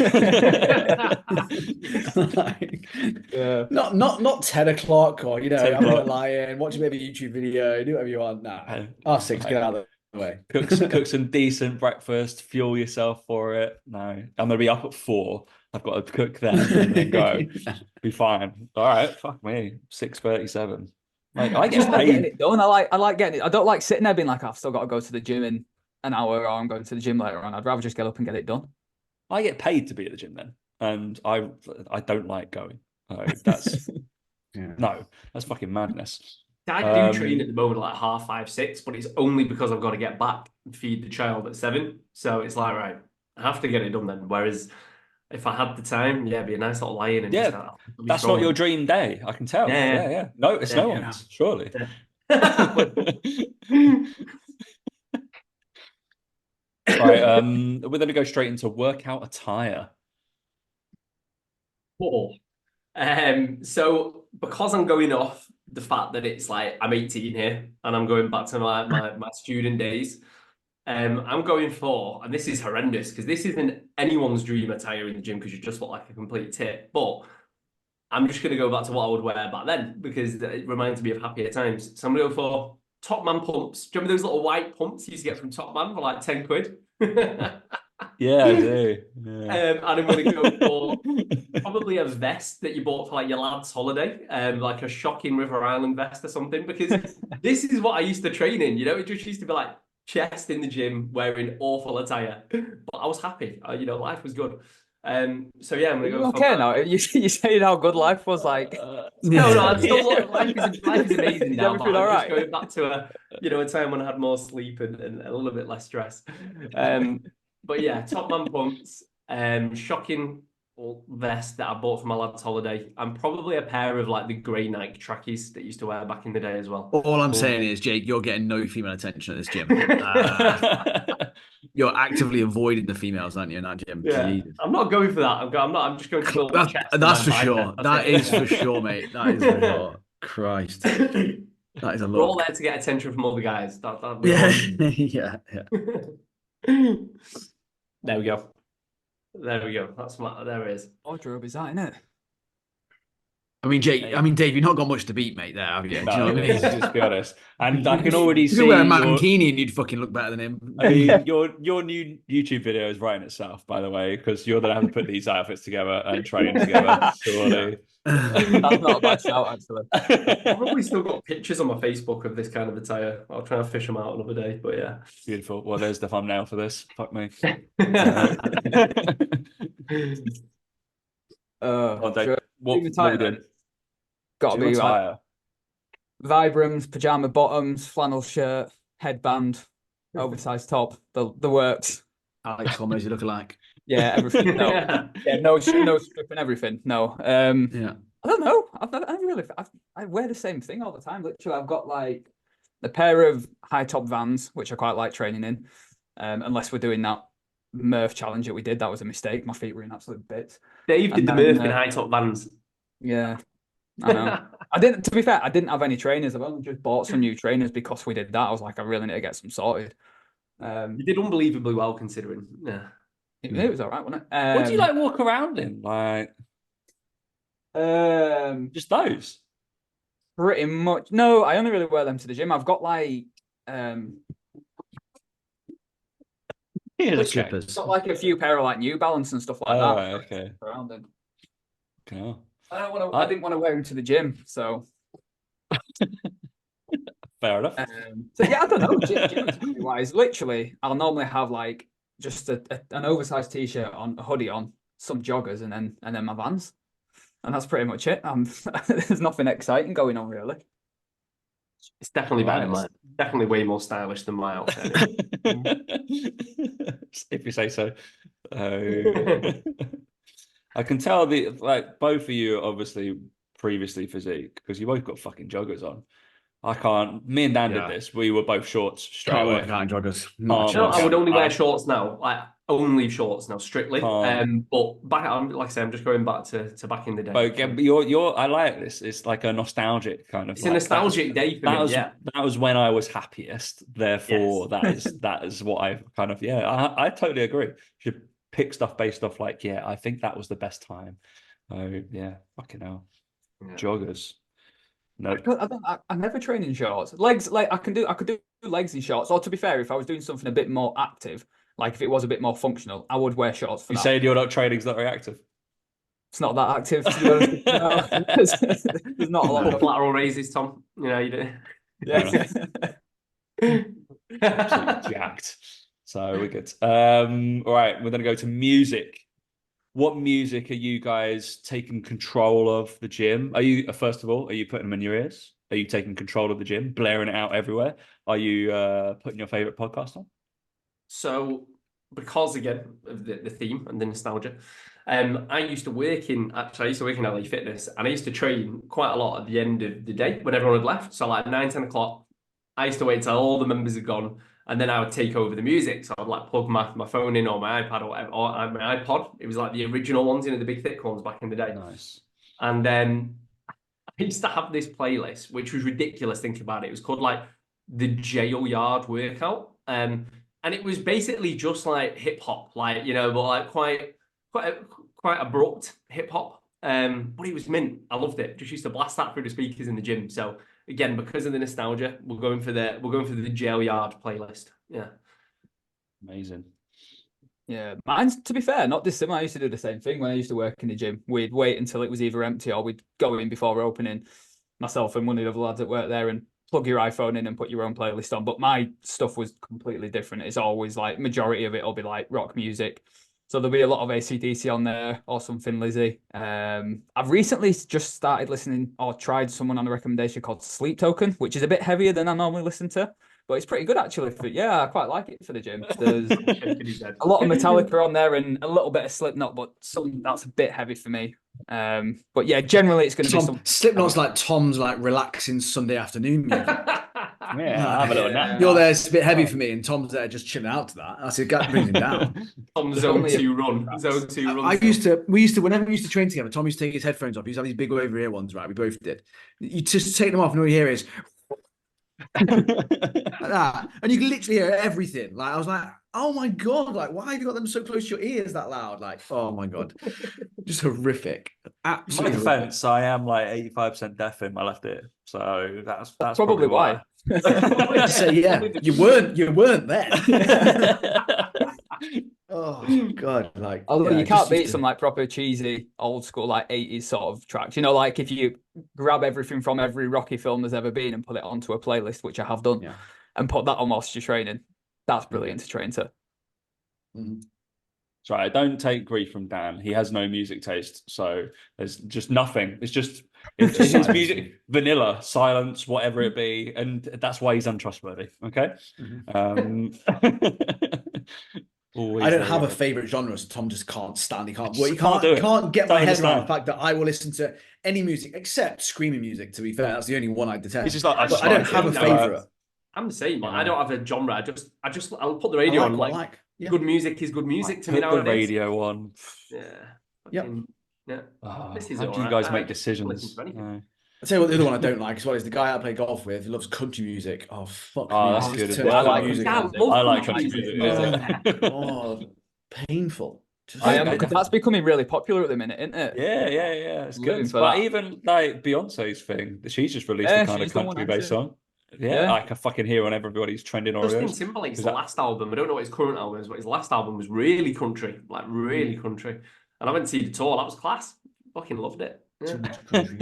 the morning. Yeah. Not 10 o'clock or 10 I'm o'clock. gonna lie in, watch maybe a YouTube video, do whatever you want. Nah, 6, get out of the way. Cook some decent breakfast, fuel yourself for it. No, I'm gonna be up at 4. I've got to cook then and then go. Be fine. All right, fuck me. 6:37. Like I Just get like getting paid. it done. I like getting it. I don't like sitting there being like, I've still got to go to the gym in an hour, or I'm going to the gym later on. I'd rather just get up and get it done. I get paid to be at the gym then, and I don't like going. That's no, that's fucking madness. I do train at the moment like 5:30, 6, but it's only because I've got to get back and feed the child at 7. So it's like, right, I have to get it done then. Whereas if I had the time, it'd be a nice little lie-in and That's not your dream day. I can tell. Yeah. No, it's no one's, surely. Right, we're going to go straight into workout attire. So because I'm going off the fact that it's like I'm 18 here and I'm going back to my student days, I'm going for, and this is horrendous because this isn't anyone's dream attire in the gym because you just look like a complete tit, but I'm just going to go back to what I would wear back then because it reminds me of happier times. So I'm going to go for Top Man pumps. Do you remember those little white pumps you used to get from Top Man for like 10 quid? Yeah, I do. Yeah. And I'm going to go for probably a vest that you bought for like your lad's holiday, like a shocking River Island vest or something, because this is what I used to train in. It just used to be like chest in the gym, wearing awful attire, but I was happy. Life was good. So yeah, I'm gonna go. Okay, now you saying how good life was like. No, I'm still life is amazing now. But All I'm right. just going back to a time when I had more sleep and a little bit less stress. But yeah, Top Man pumps, shocking vest that I bought for my lad's holiday, and probably a pair of like the grey Nike trackies that I used to wear back in the day as well. All I'm saying is, Jake, you're getting no female attention at this gym. You're actively avoiding the females, aren't you, in that gym? Yeah, Jesus. I'm not going for that. I'm just going to build my chest. That's for sure. That is for sure, mate. That is for sure. Christ. That is a look. We're all there to get attention from other guys. Yeah. There we go. There it is. Wardrobe is that, isn't it? I mean, Jake. I mean, Dave. You've not got much to beat, mate. There, have you? No, do you know what I mean? Just be honest. And I can already see you could wear a mankini and you'd fucking look better than him. I mean, your new YouTube video is writing itself, by the way, because you're gonna have to put these outfits together and train together. Surely. That's not a bad shout, actually. I've probably still got pictures on my Facebook of this kind of attire. I'll try and fish them out another day. But yeah, Beautiful. Well, there's the thumbnail for this. Fuck me. What we doing? Got to be attire. Vibrams, pajama bottoms, flannel shirt, headband, oversized top. The works. Alex Hormozy look alike. Yeah, everything. No, yeah, no stripping everything. No. Yeah. I don't know. I wear the same thing all the time. Literally, I've got like a pair of high top Vans, which I quite like training in. Unless we're doing that Murph challenge that we did, that was a mistake. My feet were in absolute bits. Dave did And the then, Murph in high top Vans. Yeah, I know. I didn't. To be fair, I didn't have any trainers. I've only just bought some new trainers because we did that. I was like, I really need to get some sorted. You did unbelievably well considering. Yeah. It was all right, wasn't it? What do you like walk around in? Like just those? Pretty much. No, I only really wear them to the gym. I've got like Slippers. got like a few pair of like New Balance and stuff like that. Oh, okay. Around them. Okay. I didn't want to wear them to the gym, so Fair enough. so yeah, I don't know. Gym wise, literally, I'll normally have like just an oversized t-shirt on, a hoodie on, some joggers, and then my Vans, and that's pretty much it. There's nothing exciting going on really. It's definitely better than mine. Definitely way more stylish than my outfit. If you say so. I can tell both of you are obviously previously physique because you both got fucking joggers on. I can't. Me and Dan did this. We were both shorts straight away. Work out in joggers. I would only wear shorts now. Like only shorts now, strictly. But back, like I say, I'm just going back to back in the day. But again, you're. I like this. It's like a nostalgic kind of. It's a nostalgic day for me. That was when I was happiest. Therefore, that is what I kind of. Yeah, I totally agree. You should pick stuff based off I think that was the best time. Oh yeah, fucking hell, joggers. No, I never train in shorts. Legs, like I could do legs in shorts. Or to be fair, if I was doing something a bit more active, like if it was a bit more functional, I would wear shorts for that. You saying you're not training's not very active? It's not that active, to be honest. No. There's not a lot of lateral raises, Tom. You know, you do. Yeah. Absolutely jacked. So we're good. All right, we're gonna go to music. What music are you guys taking control of the gym? Are you, first of all, are you putting them in your ears? Are you taking control of the gym, blaring it out everywhere? Are you putting your favorite podcast on? So, because again of the theme and the nostalgia, I used to work in LA Fitness, and I used to train quite a lot at the end of the day when everyone had left. So like 9-10 o'clock, I used to wait till all the members had gone, and then I would take over the music. So I'd like plug my phone in or my iPad or whatever, or my iPod. It was like the original ones, the big thick ones back in the day. Nice. And then I used to have this playlist, which was ridiculous. Think about it. It was called like the Jail Yard Workout. And it was basically just like hip hop, but like quite abrupt hip hop. But it was mint. I loved it. Just used to blast that through the speakers in the gym. So again, because of the nostalgia, we're going for the Jail Yard playlist. Yeah. Amazing. Yeah, mine's, to be fair, not dissimilar. I used to do the same thing when I used to work in the gym. We'd wait until it was either empty or we'd go in before opening, myself and one of the other lads that work there, and plug your iPhone in and put your own playlist on. But my stuff was completely different. It's always like, majority of it will be like rock music. So there'll be a lot of AC/DC on there or something Lizzie. I've recently just started listening or tried someone on a recommendation called Sleep Token, which is a bit heavier than I normally listen to, but it's pretty good actually. I quite like it for the gym. There's a lot of Metallica on there and a little bit of Slipknot, but something that's a bit heavy for me. But yeah, generally it's going to be some Slipknot's like Tom's like relaxing Sunday afternoon music. Yeah, have a little nap. You're there, it's a bit heavy for me, and Tom's there just chilling out to that. That's it, brings him down. Tom's zone 2 run. Zone 2 run. We used to, whenever we used to train together, Tom used to take his headphones off. He used to have these big over ear ones, right? We both did. You just take them off, and all you hear is like that, and you can literally hear everything. Like I was like, oh my god, like why have you got them so close to your ears that loud? Like, oh my god, just horrific. Absolutely. In my defense, I am like 85% deaf in my left ear, so that's probably why. So yeah, you weren't there. Oh god, like although you can't beat some like proper cheesy old school like 80s sort of tracks. Like if you grab everything from every Rocky film there's ever been and put it onto a playlist, which I have done, and put that on whilst you're training, that's brilliant to train to. Mm-hmm. That's right. I don't take grief from Dan. He has no music taste, so there's just nothing. It's his music, vanilla, silence, whatever it be, and that's why he's untrustworthy. Okay. Mm-hmm. Always I don't there have a with it. favorite genre, so Tom just can't stand. He can't. Well, he Can't do it. can't get Don't my head around the understand. fact that I will listen to any music except screaming music. To be fair, that's the only one I detest. It's just like, I But just I don't like have a it. favorite. I'm the same. Yeah. I don't have a genre. I'll put the I radio like on. what I Like like. Yeah. good music is good music to me Put the nowadays. radio on. Yeah. Yep. Fucking- yeah. Oh, This is how do you alright. guys I make just listen decisions? to anything. I'll tell you what, the other one I don't like as well is the guy I play golf with. He loves country music. Oh fuck Oh, me! that's Just good as turn well. that I like music Yeah, I on. love I like country country music. music. Oh, painful. Just, I am. That's becoming really popular at the minute, isn't it? Yeah. It's Living good. for But that. even like Beyonce's thing, she's just released Yeah, a kind of she's the one, country-based hasn't song. Yeah, Yeah. I can fucking hear on everybody's trending Justin Oreos. Timberlake's Is that- last album, I don't know what his current album is, but his last album was really country, like really country. And I went to see the tour. That was class. Fucking loved it. too Yeah. much country.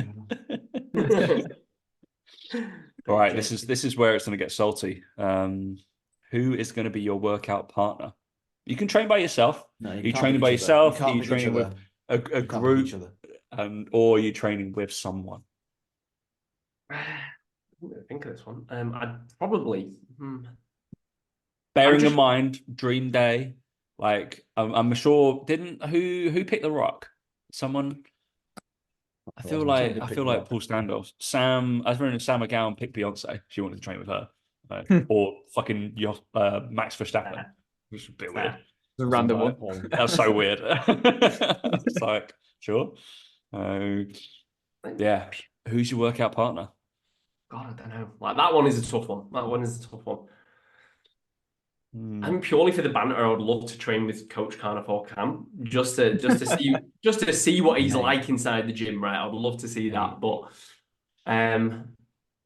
All right, this is where it's going to get salty. Who is going to be your workout partner? You can train by yourself. No, Are you can't training pick by each other. yourself? You Are you can't pick each training with other. a You can't pick group, each other. or are you training with someone? Think of this one. I'd probably. Bearing in mind, Dream Day, like I'm sure, didn't who picked The Rock? Someone. I feel like Paul Standoff. I remember Sam McGowan picked Beyonce. She wanted to train with her, or fucking Max Verstappen, which is a bit weird. It's a random one. That was so weird. It's like, sure. Yeah. Who's your workout partner? God, I don't know. Like that one is a tough one. That one is a tough one. I mean, purely for the banter, I would love to train with Coach Carnivore Cam just to see what he's like inside the gym. Right, I would love to see that, but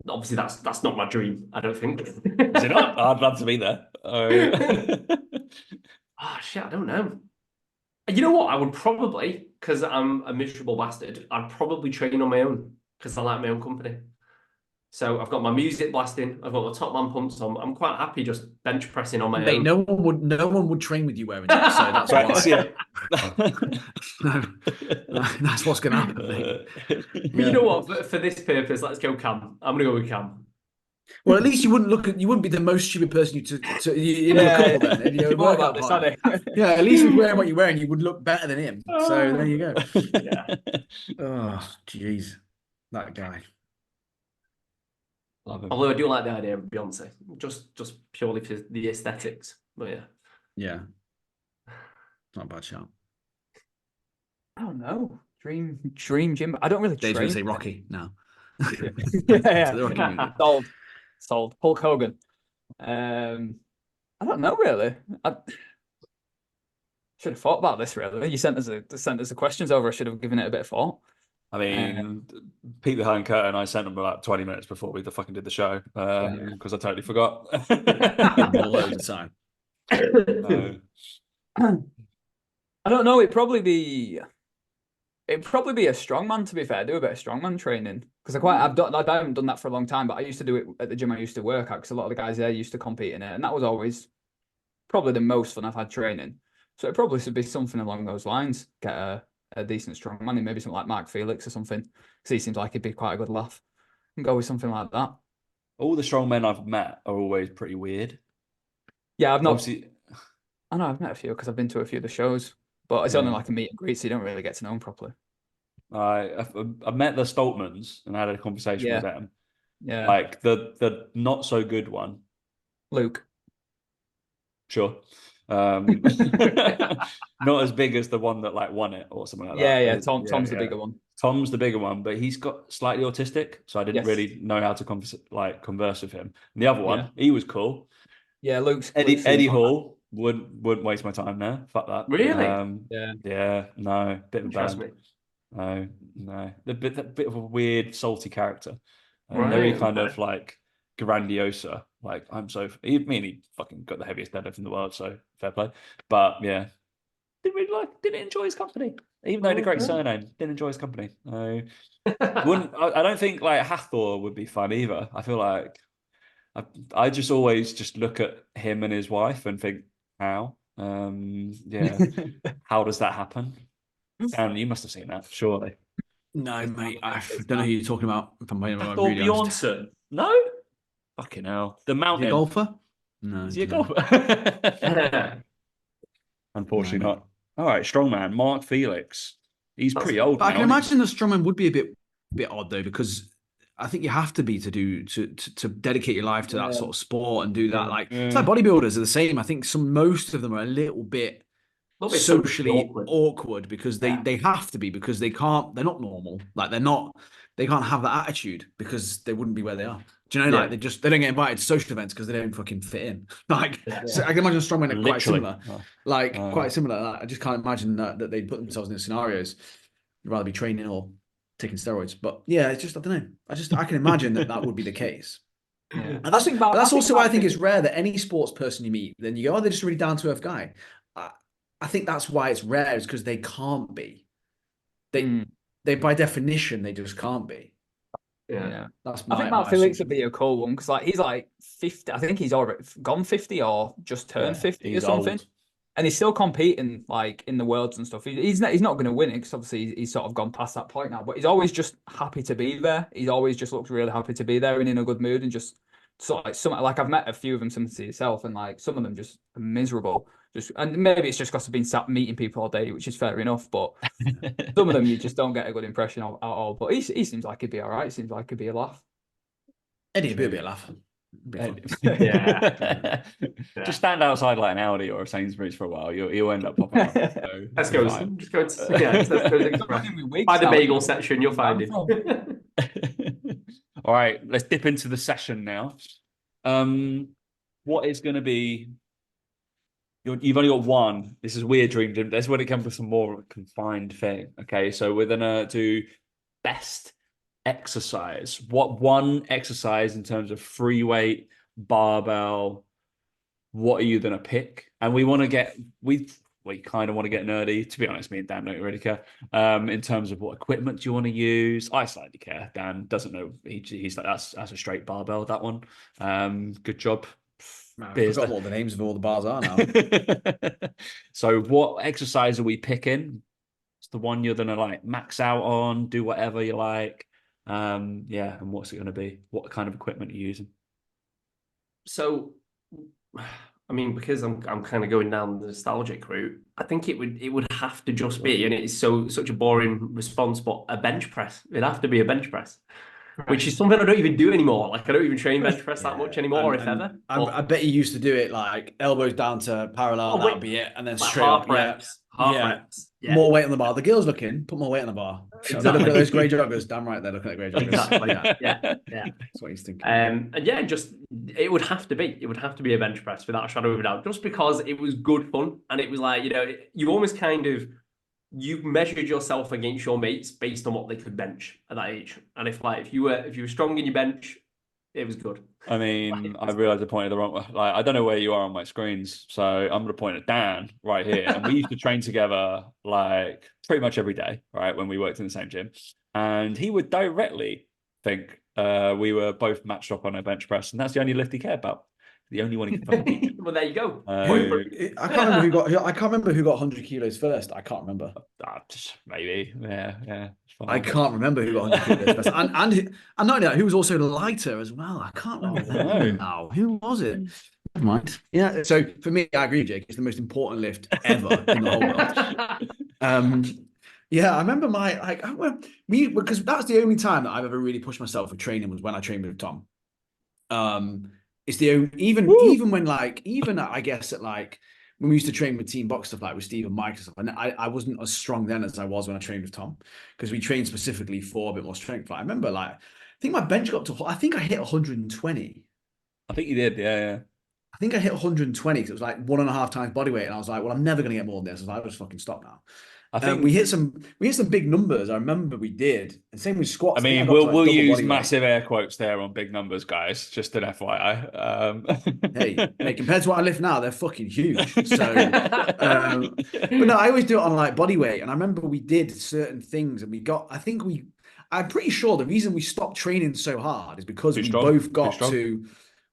obviously that's not my dream. I don't think. Is it not? I'd love to be there. Oh shit, I don't know. You know what? I would probably, because I'm a miserable bastard, I'd probably train on my own because I like my own company. So I've got my music blasting. I've got my top man pumps on. I'm quite happy just bench pressing on my own. No one would train with you wearing it. So that's why. That's what's going to happen, mate. You know what? For this purpose, let's go Cam. I'm going to go with Cam. Well, at least you wouldn't be the most stupid person in a couple then. You know, More about this, aren't they? Yeah, at least with wearing what you're wearing, you would look better than him. So there you go. Yeah. Oh, jeez, that guy. Love him. Although I do like the idea of Beyonce, just purely for the aesthetics. But Yeah, not a bad shout. I don't know. Dream Gym. I don't really Dave's train. going to say Rocky now. Yeah. The Rocky movie. Sold. Hulk Hogan. I don't know really. I should have thought about this really. You sent us the questions over. I should have given it a bit of thought. I mean, Pete behind curtain, I sent him about 20 minutes before we fucking did the show because I totally forgot. Loads of time. I don't know. It'd probably be a strongman. To be fair, do a bit of strongman training because I haven't done that for a long time. But I used to do it at the gym I used to work at because a lot of the guys there used to compete in it, and that was always probably the most fun I've had training. So it probably should be something along those lines. Get a decent strongman, maybe something like Mark Felix or something, because he seems like he'd be quite a good laugh. And go with something like that. All the strong men I've met are always pretty weird. Yeah, I've not. Obviously, I know I've met a few because I've been to a few of the shows, but it's only like a meet and greet, so you don't really get to know them properly. I met the Stoltmans and had a conversation with them. Yeah, like the not so good one, Luke. Sure. Not as big as the one that like won it or something like that. Yeah. Tom's the bigger one. Tom's the bigger one, but he's got slightly autistic, so I didn't Yes. really know how to converse with him. And the other one, he was cool. Yeah, Luke's Eddie Hall wouldn't waste my time there. Fuck that. Really? Yeah. No, bit of a Trust band. me. No. The bit of a weird, salty character. Right. Very kind of like grandiosa. Like he fucking got the heaviest deadlift in the world, so fair play. But yeah, didn't enjoy his company, even though he had a great surname. Didn't enjoy his company. I don't think like Hathor would be fun either. I feel like I just always just look at him and his wife and think, how? How does that happen? And you must have seen that, surely. No, mate, I don't know who you're talking about. If I'm really Hathor honest. Bjornsson? No? Fucking hell. The mountain. Is he a golfer? No. Is he a golfer? Unfortunately not. All right, strongman, Mark Felix. He's pretty old But now. I can imagine the strongman would be a bit odd though, because I think you have to be to dedicate your life to that sort of sport and do that. Like it's like bodybuilders are the same. I think most of them are a little bit socially awkward because they have to be, because they're not normal. Like they can't have that attitude because they wouldn't be where they are. Do you know, like they don't get invited to social events because they don't fucking fit in. Like so I can imagine strongmen are quite similar. Quite similar. Like, I just can't imagine that they'd put themselves in those scenarios. You'd rather be training or taking steroids. But yeah, it's just I don't know. I can imagine that would be the case. Yeah. And that's also why I think it's rare that any sports person you meet, then you go, oh, they're just a really down to earth guy. I think that's why it's rare, is because they can't be. They by definition they just can't be. Yeah. That's I think Mark Felix would be a cool one because he's like 50. I think he's already gone 50 or just turned 50 or something. Old. And he's still competing like in the worlds and stuff. He's not going to win it because obviously he's sort of gone past that point now. But he's always just happy to be there. He's always just looks really happy to be there and in a good mood, and just sort of like I've met a few of them, similar to yourself, and like some of them just miserable. And maybe it's just because I've been sat meeting people all day, which is fair enough. But some of them you just don't get a good impression of at all. But he seems like he'd be all right. He seems like he'd be a laugh. Eddie would be a laugh. Yeah. Just stand outside like an Audi or a Sainsbury's for a while. You'll end up popping up. So let's go. Just go to by the bagel section. You'll find him. All right, let's dip into the session now. What is going to be? You've only got one. This is weird, Dream Gym. That's when it comes to some more confined thing. Okay, so we're gonna do best exercise. What one exercise in terms of free weight, barbell? What are you gonna pick? And we kind of want to get nerdy. To be honest, me and Dan don't really care. In terms of what equipment do you want to use? I slightly care. Dan doesn't know. He's like that's a straight barbell. That one. Good job. I forgot what the names of all the bars are now. So what exercise are we picking? It's the one you're gonna like max out on, do whatever you like. And what's it gonna be? What kind of equipment are you using? So I mean, because I'm kind of going down the nostalgic route, I think it would have to just be, and it's such a boring response, but a bench press. It'd have to be a bench press. Which is something I don't even do anymore. Like I don't even train bench press that much anymore, if ever. I bet you used to do it like elbows down to parallel. That'd be it, and then like straight half reps. Yeah. More weight on the bar. The girls looking, put more weight on the bar. Exactly. They look at those grey joggers. Damn right, they're looking at grey joggers. Exactly. Yeah. That's what he's thinking. And just it would have to be. It would have to be a bench press without a shadow of a doubt, just because it was good fun, and it was like you almost kind of. You measured yourself against your mates based on what they could bench at that age, and if you were strong in your bench, it was good. I mean, I realized I pointed the wrong way. Like I don't know where you are on my screens, so I'm going to point at Dan right here. And we used to train together like pretty much every day, right? When we worked in the same gym, and he would directly think we were both matched up on a bench press, and that's the only lift he cared about. The only one he could fucking beat. Well, there you go. I can't remember who got 100 kilos first. I can't remember. Maybe, yeah. I can't remember who got 100 kilos first, and not only that, who was also lighter as well. I can't remember now. Who was it? Never mind. Yeah. So for me, I agree, Jake. It's the most important lift ever in the whole world. Yeah, I remember because that's the only time that I've ever really pushed myself for training was when I trained with Tom. It's the only, even when I guess at like when we used to train with team box stuff like with Steve and Mike and stuff, and I wasn't as strong then as I was when I trained with Tom, because we trained specifically for a bit more strength. Like, I remember I think my bench got to I think I hit 120. I think you did, yeah. I think I hit 120 because it was like 1.5 times body weight, and I was like, well, I'm never gonna get more than this. I was like, I'll just fucking stop now. I think we hit some big numbers. I remember we did. And same with squats. I mean, we'll use massive air quotes there on big numbers, guys. Just an FYI. Hey, compared to what I lift now, they're fucking huge. So, but no, I always do it on like body weight. And I remember we did certain things, and I'm pretty sure the reason we stopped training so hard is because we both got to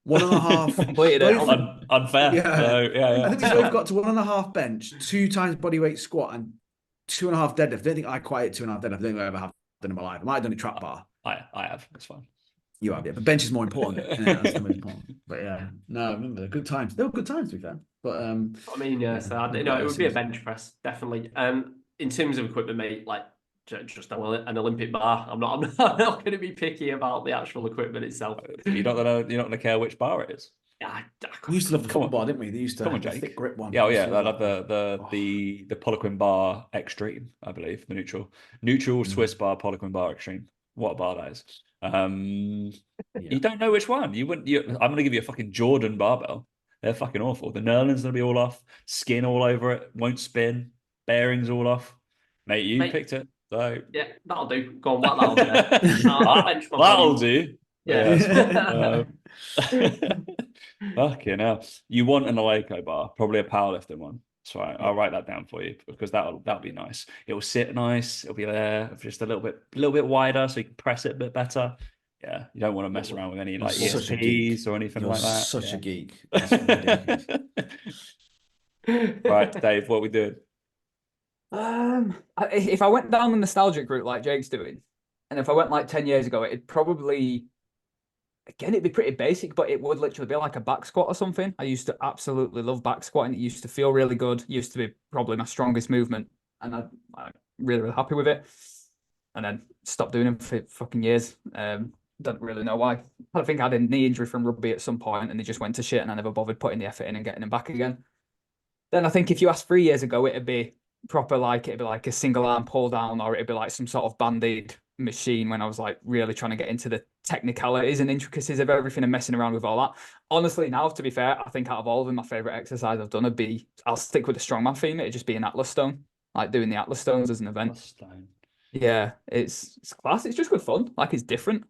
1.5 unfair. Yeah. I think we both got to 1.5 bench, 2 times body weight squat, and 2.5 deadlift. I don't think I quite hit 2.5 deadlift. I don't think I ever have done in my life. I might have done a trap bar. I have. That's fine. You have, yeah, but bench is more important. Yeah, that's the most important. But yeah, no, I remember the good times. They were good times, to be fair. But I mean, yeah, so it would be a bench press, definitely. In terms of equipment, mate, like just an Olympic bar. I'm not going to be picky about the actual equipment itself. You're not gonna care which bar it is. We used to love the football bar, didn't we? They used to Come on, have the Jake. thick grip one. Yeah, I love the Poliquin bar Extreme, I believe, the neutral Swiss bar Poliquin bar Extreme. What a bar that is. You don't know which one. I'm gonna give you a fucking Jordan barbell. They're fucking awful. The knurling's gonna be all off, skin all over it, won't spin, bearings all off. Mate, picked it. So yeah, that'll do. Go on, that'll do. Yeah. Fucking hell. You want an Eleiko bar, probably a powerlifting one. That's right. I'll write that down for you because that'll be nice. It'll sit nice. It'll be there just a little bit wider so you can press it a bit better. Yeah, you don't want to mess around with any like ESPs or anything like that. Such a geek. Right, Dave, what are we doing? If I went down the nostalgic route like Jake's doing, and if I went like 10 years ago, it'd probably, again, it'd be pretty basic, but it would literally be like a back squat or something. I used to absolutely love back squatting. It used to feel really good. It used to be probably my strongest movement, and I'm really, really happy with it. And then stopped doing it for fucking years. Don't really know why. I think I had a knee injury from rugby at some point, and they just went to shit, and I never bothered putting the effort in and getting them back again. Then I think if you asked 3 years ago, it'd be proper, like it'd be like a single arm pull down, or it'd be like some sort of banded machine when I was like really trying to get into the technicalities and intricacies of everything and messing around with all that. Honestly, now, to be fair, I think out of all of them, my favorite exercise I've done I'll stick with the strongman theme. It'd just be an Atlas stone, like doing the Atlas stones as an event. Yeah, it's class. It's just good fun. Like, it's different.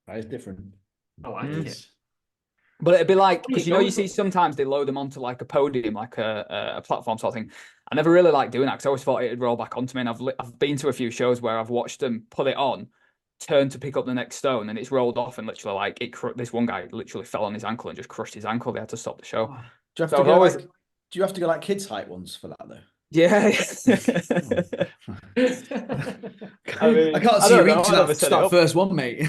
That is different. I like it. But it'd be like, because you see sometimes they load them onto like a podium, like a platform sort of thing. I never really liked doing that because I always thought it'd roll back onto me. And I've been to a few shows where I've watched them put it on, turn to pick up the next stone, and it's rolled off, and literally like this one guy literally fell on his ankle and just crushed his ankle. They had to stop the show. Do you have to go like kids height ones for that though? Yeah. I can't see you reaching that first one, mate.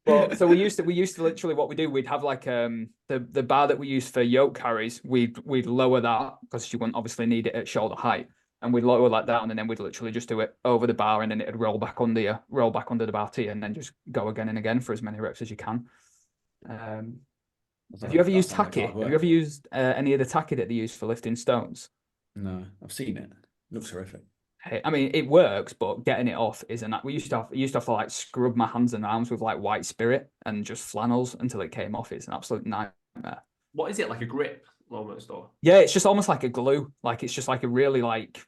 Well, so we used to literally, what we do, we'd have like the bar that we used for yoke carries, we'd lower that because you wouldn't obviously need it at shoulder height, and we'd lower that down, and then we'd literally just do it over the bar, and then it'd roll back under the bar to you, and then just go again and again for as many reps as you can. Have you ever used tacky? Have you ever used any of the tacky that they use for lifting stones? No, I've seen it. It looks horrific. I mean, it works, but getting it off isn't. We used to have to like scrub my hands and arms with like white spirit and just flannels until it came off. It's an absolute nightmare. What is it, like a grip almost, or? Yeah, it's just almost like a glue. Like, it's just like a really like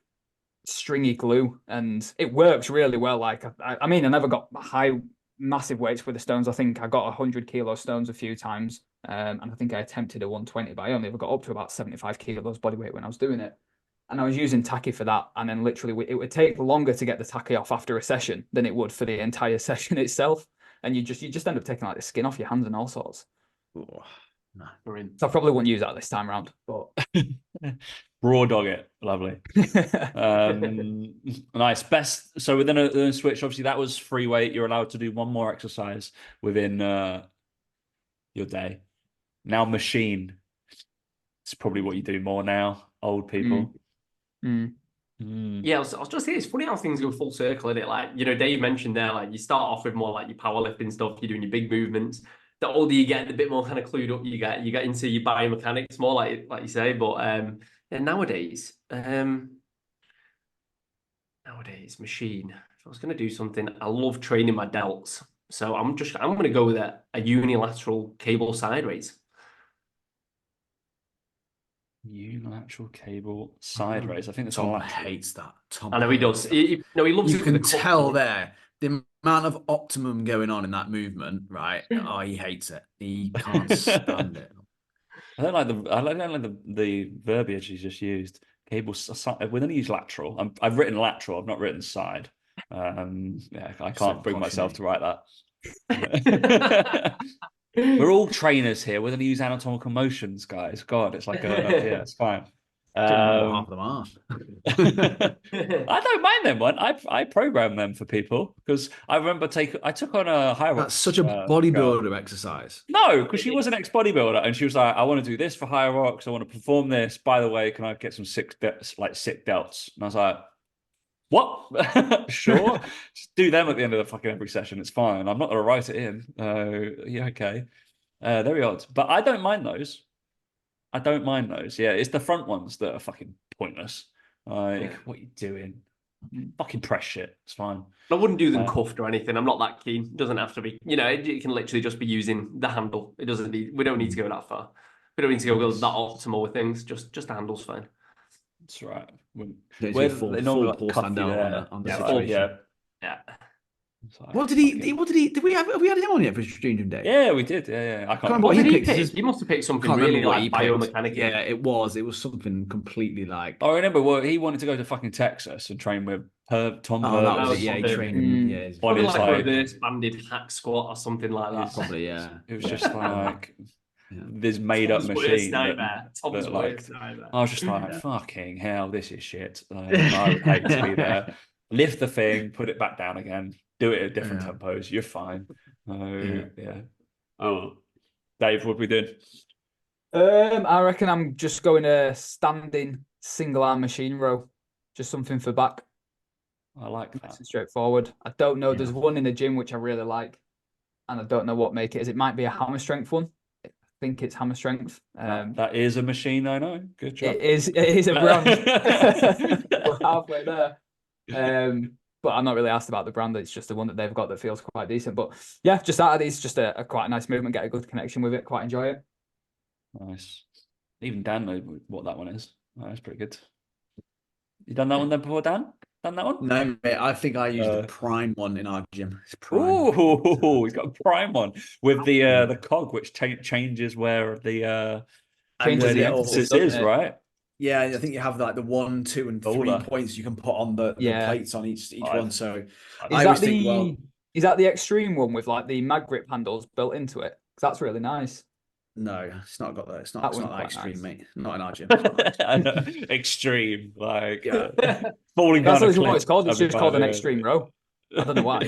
stringy glue, and it works really well. Like, I mean, I never got massive weights with the stones. I think I got 100 kilo stones a few times, and I think I attempted a 120, but I only ever got up to about 75 kilos body weight when I was doing it. And I was using tacky for that. And then literally it would take longer to get the tacky off after a session than it would for the entire session itself. And you just end up taking like the skin off your hands and all sorts. Oh, no. So I probably wouldn't use that this time around. But raw dog it. Lovely. Nice. Best. So within a switch, obviously that was free weight. You're allowed to do one more exercise within your day. Now machine. It's probably what you do more now. Old people. Yeah, I was just saying, it's funny how things go full circle, isn't it? Like, Dave mentioned there, like, you start off with more like your powerlifting stuff, you're doing your big movements. The older you get, the bit more kind of clued up you get into your biomechanics more, like you say. But nowadays, machine. If I was going to do something, I love training my delts, so I'm going to go with a unilateral cable sideways. Unilateral cable sideways. I think Tom hates that. Tom, I know he does. He loves it. You can tell there the amount of optimum going on in that movement, right? Oh, he hates it. He can't stand it. I don't like the verbiage he's just used. Cable. We're going to use lateral. I've written lateral. I've not written side. Yeah, I can't bring myself to write that. We're all trainers here. We're going to use anatomical motions, guys. God, it's like yeah, it's fine. Half of them are. I don't mind them one. I program them for people because I remember I took on a high rocks. That's such a bodybuilder exercise. No, because she was an ex-bodybuilder and she was like, I want to do this for high rocks. I want to perform this. By the way, can I get some sick delts? And I was like, what? Sure. Just do them at the end of the fucking every session. It's fine. I'm not going to write it in. Yeah, okay. Very odd. But I don't mind those. I don't mind those. Yeah, it's the front ones that are fucking pointless. Like, what are you doing? Fucking press shit. It's fine. I wouldn't do them cuffed or anything. I'm not that keen. It doesn't have to be. You know, it can literally just be using the handle. It doesn't need. We don't need to go that far. We don't need to go that optimal with things. Just the handle's fine. That's right. Where full pull stand out on the situation. Yeah. Like, what did he? Did we have we had him on yet for Dream Gym Day? Yeah, we did. Yeah. I can't remember what he picked. He must have picked something really like biomechanical. Yeah, it was something completely like. I remember. Well, he wanted to go to fucking Texas and train with Tom. Oh, he trained. Yeah, probably like a reverse banded hack squat or something like that. Probably, yeah. It was just like this made up machine. Tom's worst nightmare. I was just like, fucking hell, this is shit. I would hate to be there. Lift the thing, put it back down again. Do it at different tempos. You're fine. Oh, Dave, what are we doing? I reckon I'm just going to standing single arm machine row. Just something for back. I like that. Nice and straightforward. I don't know. There's one in the gym which I really like, and I don't know what make it is. It might be a hammer strength one. I think it's hammer strength. That is a machine, I know. Good job. It is a brand. We're halfway there. But I'm not really asked about the brand. It's just the one that they've got that feels quite decent. But yeah, just out of these, just a quite nice movement. Get a good connection with it. Quite enjoy it. Nice. Even Dan knows what that one is. That's pretty good. You done that one then before, Dan? Done that one? No, mate. I think I used the prime one in our gym. It's prime. Oh, he's got a prime one with the cog, which changes where the emphasis is, right? Yeah, I think you have like the 1, 2, and 3 points you can put on the plates on each one. So is that the extreme one with like the mag grip handles built into it? Because that's really nice. No, it's not got that. It's not that extreme, mate. Not in our gym. I know. Extreme, like falling down. That's what it's called. It's just called an extreme row. I don't know why.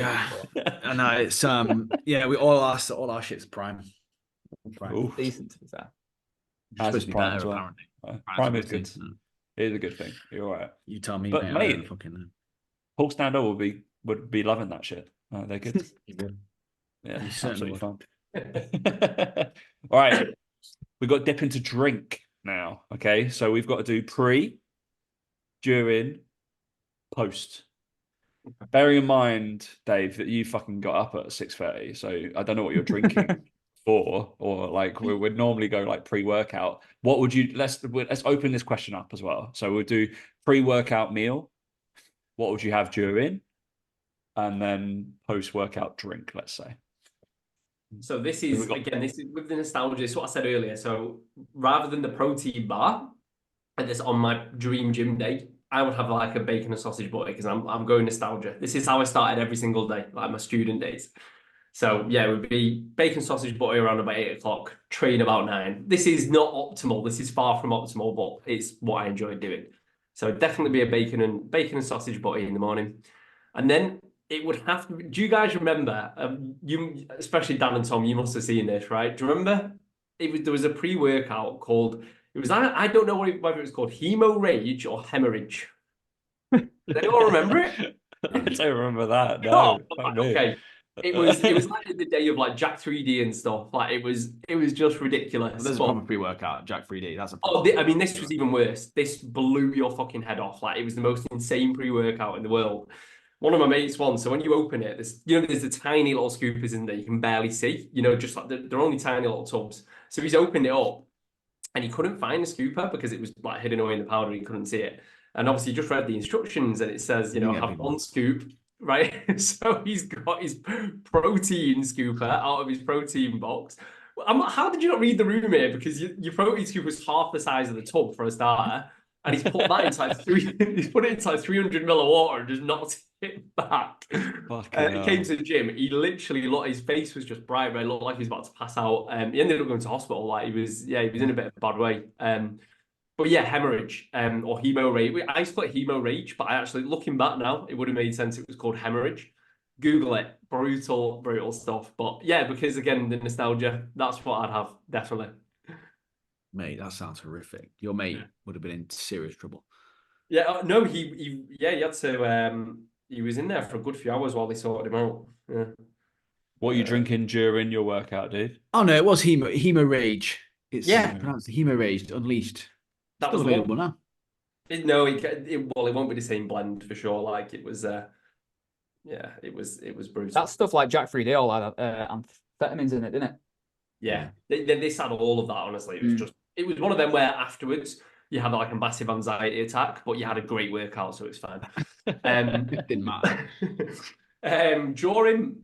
I know it's we all our shit's prime. Decent to be fair. Supposed to be better, apparently. Prime is good. It is a good thing. You're all right. You tell me, but mate, Hulk Stand-Up would be loving that shit. They're good. Yeah, absolutely fun. All right, we've got to dip into drink now. Okay, so we've got to do pre, during, post. Bearing in mind, Dave, that you fucking got up at 6:30, so I don't know what you're drinking. Or like we would normally go like pre-workout. What would you let's open this question up as well. So we'll do pre-workout meal. What would you have during? And then post-workout drink, let's say. So this is with the nostalgia. This is what I said earlier. So rather than the protein bar and this on my dream gym day, I would have like a bacon and sausage butty because I'm going nostalgia. This is how I started every single day, like my student days. So yeah, it would be bacon sausage butty around about 8 o'clock, train about 9. This is not optimal. This is far from optimal, but it's what I enjoy doing. So definitely be a bacon and sausage butty in the morning. And then it would have to be, do you guys remember, you, especially Dan and Tom, you must have seen this, right? Do you remember? There was a pre-workout called, I don't know whether it was called Hemo Rage or Hemorrhage. Does anyone remember it? I don't remember that. No. Okay. It was like the day of like Jack 3D and stuff. Like it was just ridiculous. Well, there's a proper pre-workout Jack 3D. That's this was even worse. This blew your fucking head off. Like it was the most insane pre-workout in the world. One of my mates once. So when you open it, there's the tiny little scoopers in there you can barely see. Just like they're only tiny little tubs. So he's opened it up, and he couldn't find the scooper because it was like hidden away in the powder. He couldn't see it. And obviously, he just read the instructions, and it says, have one scoop. Right, so he's got his protein scooper out of his protein box. How did you not read the room here? Because your protein scooper was half the size of the tub for a starter, and he's put that inside he's put it inside 300 ml of water and just knocked it back. He came to the gym. He literally his face was just bright red. Looked like he was about to pass out. He ended up going to hospital. Like he was in a bit of a bad way. But yeah, hemorrhage or hemorrhage. I used to call it hemorrhage, but I actually, looking back now, it would have made sense. It was called hemorrhage. Google it. Brutal, brutal stuff. But yeah, because again, the nostalgia, that's what I'd have, definitely. Mate, that sounds horrific. Your mate would have been in serious trouble. Yeah, no, he had to, he was in there for a good few hours while they sorted him out. Yeah. What are you drinking during your workout, dude? Oh no, it was hemorrhage. It's Yeah. pronounced hemorrhage, unleashed. That Still was available one. now. No, well, it won't be the same blend for sure. Like it was, yeah, it was brutal. That stuff like Jack 3D all had amphetamines in it, didn't it? Yeah, they had all of that. Honestly, it was one of them where afterwards you had like a massive anxiety attack, but you had a great workout, so it's fine. It didn't matter. During,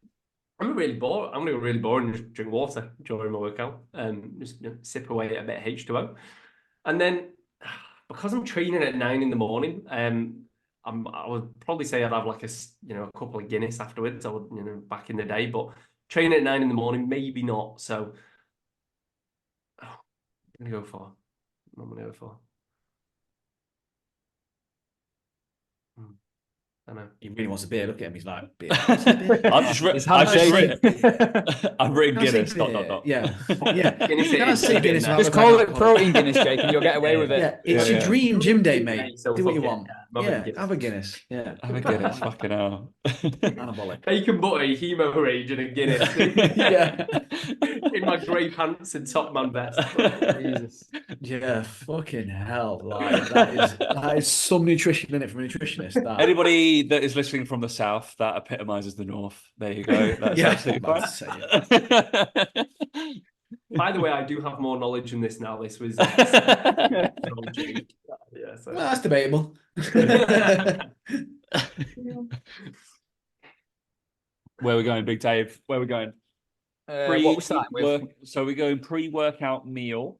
I'm really bored. I'm gonna go really bored and just drink water during my workout and just sip away a bit of H2O, and then because I'm training at 9 in the morning, I would probably say I'd have like a couple of Guinness afterwards. I would, back in the day, but training at 9 in the morning, maybe not. So I'm gonna go for. What am I gonna go for? I know. He really wants a beer. Look at him. He's like, beer. I've written Guinness. Yeah. Guinness Can I say Guinness? Just call it protein Guinness, Jake, and you'll get away with it. Yeah, it's your dream gym day, mate. So Do what you fuck it. want. Yeah, Have a Guinness. Yeah, Have a Guinness. Fucking hell. Anabolic. Bacon butter, hemorrhage, and a Guinness. Yeah. In my grey pants and top man vest. Jesus. Yeah, fucking hell. Like, that is some nutrition in it from a nutritionist. That. Anybody that is listening from the south, that epitomizes the north. There you go. That's absolutely I'm about fine. to say it. By the way, I do have more knowledge in this now. This was Yeah, so. Well, that's debatable. Where are we going, Big Dave? Where are we going? What we starting with? So we're going pre-workout meal.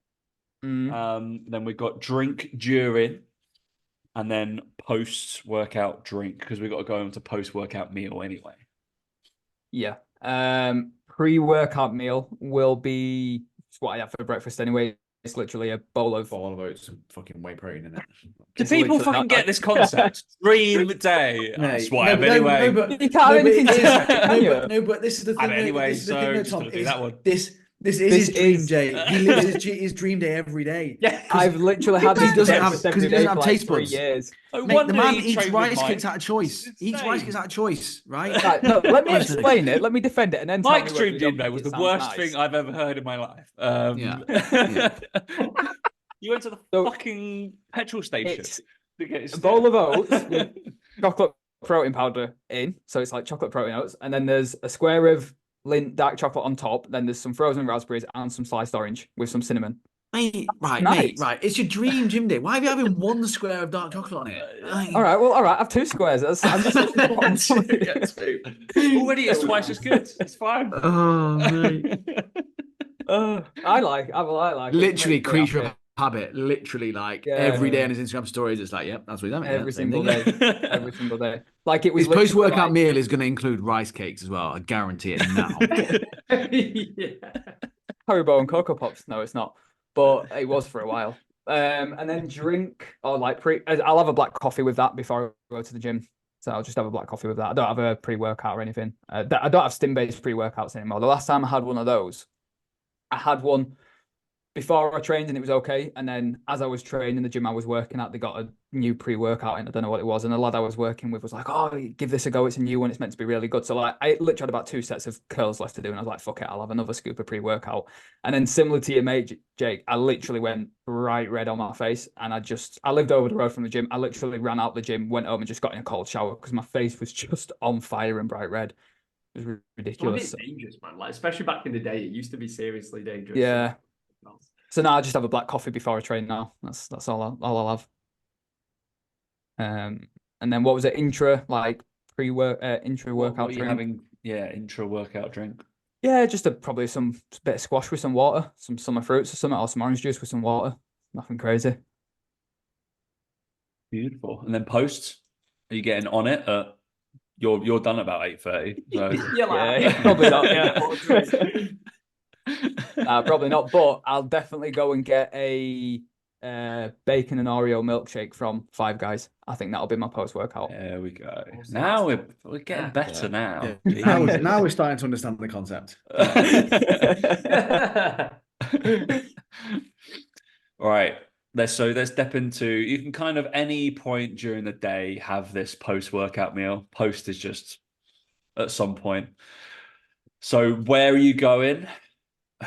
Then we've got drink during, and then post-workout drink, because we've got to go into post-workout meal anyway. Yeah. Pre-workout meal will be what I have for breakfast anyway. It's literally a bowl of oats and fucking whey protein in it. Do people fucking get this concept? Dream day. That's what I have anyway. You can't have anything to but this is the thing. Anyway, this is the thing, so just Tom, gonna do that one. This is his dream day. He lives his dream day every day. Yeah, I've literally had these because he doesn't have taste for buds. 3 years. Mate, the man eats rice cakes out of choice. He eats rice cakes out of choice, right? Right, no, let me explain it. Let me defend it, and then Mike's dream gym day was the worst thing I've ever heard in my life. You went to the fucking petrol station to get a bowl of oats with chocolate protein powder in, so it's like chocolate protein oats, and then there's a square of Lindt dark chocolate on top. Then there's some frozen raspberries and some sliced orange with some cinnamon. Mate, right. It's your dream gym day. Why are you having one square of dark chocolate on it? All right. I have 2 squares. I'm just already it's twice as good. It's fine. Oh, mate. I like literally creature of habit. Literally, like every day on his Instagram stories, it's like, yep, that's what he's having. Every single day. Every single day. Like it was his post-workout meal is going to include rice cakes as well. I guarantee it now. Haribo and Cocoa Pops. No, it's not. But it was for a while. And then drink or like I'll have a black coffee with that before I go to the gym. So I'll just have a black coffee with that. I don't have a pre-workout or anything. I don't have stim-based pre-workouts anymore. The last time I had one of those, I had one before I trained and it was okay. And then as I was training, the gym I was working at, they got a new pre-workout and I don't know what it was. And the lad I was working with was like, oh, give this a go. It's a new one. It's meant to be really good. So like I literally had about 2 sets of curls left to do. And I was like, fuck it, I'll have another scoop of pre-workout. And then similar to your mate, Jake, I literally went bright red on my face. And I lived over the road from the gym. I literally ran out the gym, went home and just got in a cold shower because my face was just on fire and bright red. It was ridiculous. It's dangerous, man. Like, especially back in the day, it used to be seriously dangerous. Yeah. So now I just have a black coffee before I train now. That's all I'll have. And then what was it? Intra, like intra workout drink. Having intra workout drink. Yeah, just probably some bit of squash with some water, some summer fruits or something, or some orange juice with some water. Nothing crazy. Beautiful. And then post, are you getting on it? You're done about 8:30. So. yeah, probably not. Yeah. Probably not, but I'll definitely go and get a bacon and Oreo milkshake from Five Guys. I think that'll be my post-workout. There we go. Now we're getting better now. Yeah. Now we're starting to understand the concept. All right. Let's step into, you can kind of any point during the day have this post-workout meal. Post is just at some point. So where are you going?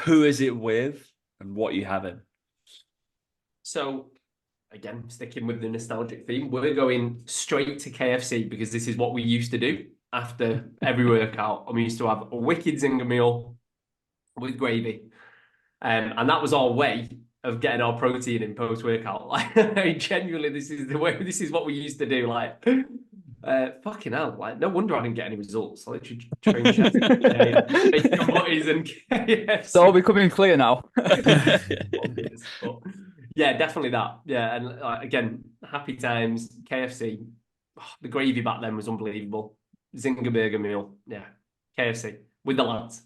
Who is it with? And what are you having? So again, sticking with the nostalgic theme, we're going straight to KFC because this is what we used to do after every workout. And we used to have a wicked zinger meal with gravy. And that was our way of getting our protein in post-workout. Like, genuinely, this is what we used to do. Like, fucking hell, like, no wonder I didn't get any results. I literally trained chefs bacon butties and KFC. It's all becoming clear now. Yeah, definitely that. Yeah, and again, happy times, KFC. Oh, the gravy back then was unbelievable. Zinger burger meal. Yeah, KFC with the lads.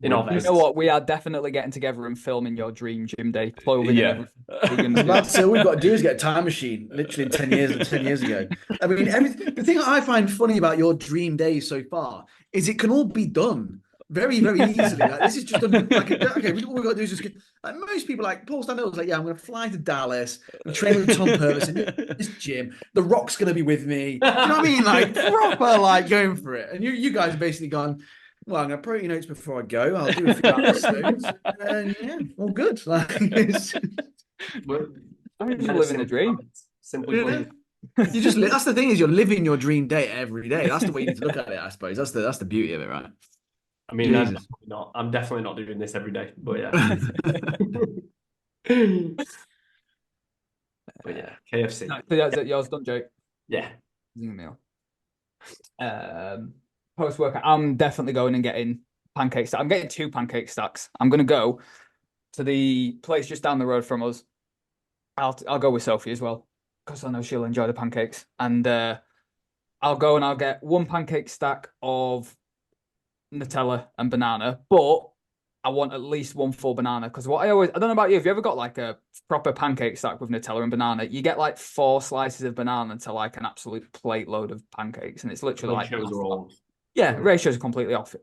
You know what? We are definitely getting together and filming your dream gym day. Clothing and everything. So all we've got to do is get a time machine, literally 10 years ago. I mean, the thing I find funny about your dream days so far is it can all be done very, very easily. Like, this is just done, like, okay, all we've got to do is just get, like, most people, like Paul Stanley's like, yeah, I'm going to fly to Dallas and train with Tom Purvis in this gym. The Rock's going to be with me. You know what I mean? Like, proper, like, going for it. And you guys have basically gone, well, I'm going to protein oats before I go. I'll do a few episodes. And yeah, all good. Like, I'm just living the dream. Simply put. You just that's the thing, is you're living your dream day every day. That's the way you need to look at it, I suppose. That's the beauty of it, right? I mean, I'm definitely not doing this every day, but yeah. But yeah, KFC. So that's it. Yours done, Jake? Yeah. Meal. Post-workout, I'm definitely going and getting pancake stacks. I'm getting 2 pancake stacks. I'm going to go to the place just down the road from us. I'll go with Sophie as well because I know she'll enjoy the pancakes. And I'll go and I'll get 1 pancake stack of Nutella and banana, but I want at least 1 full banana because I don't know about you, have you ever got like a proper pancake stack with Nutella and banana? You get like 4 slices of banana to like an absolute plate load of pancakes, and it's literally ratios are completely off.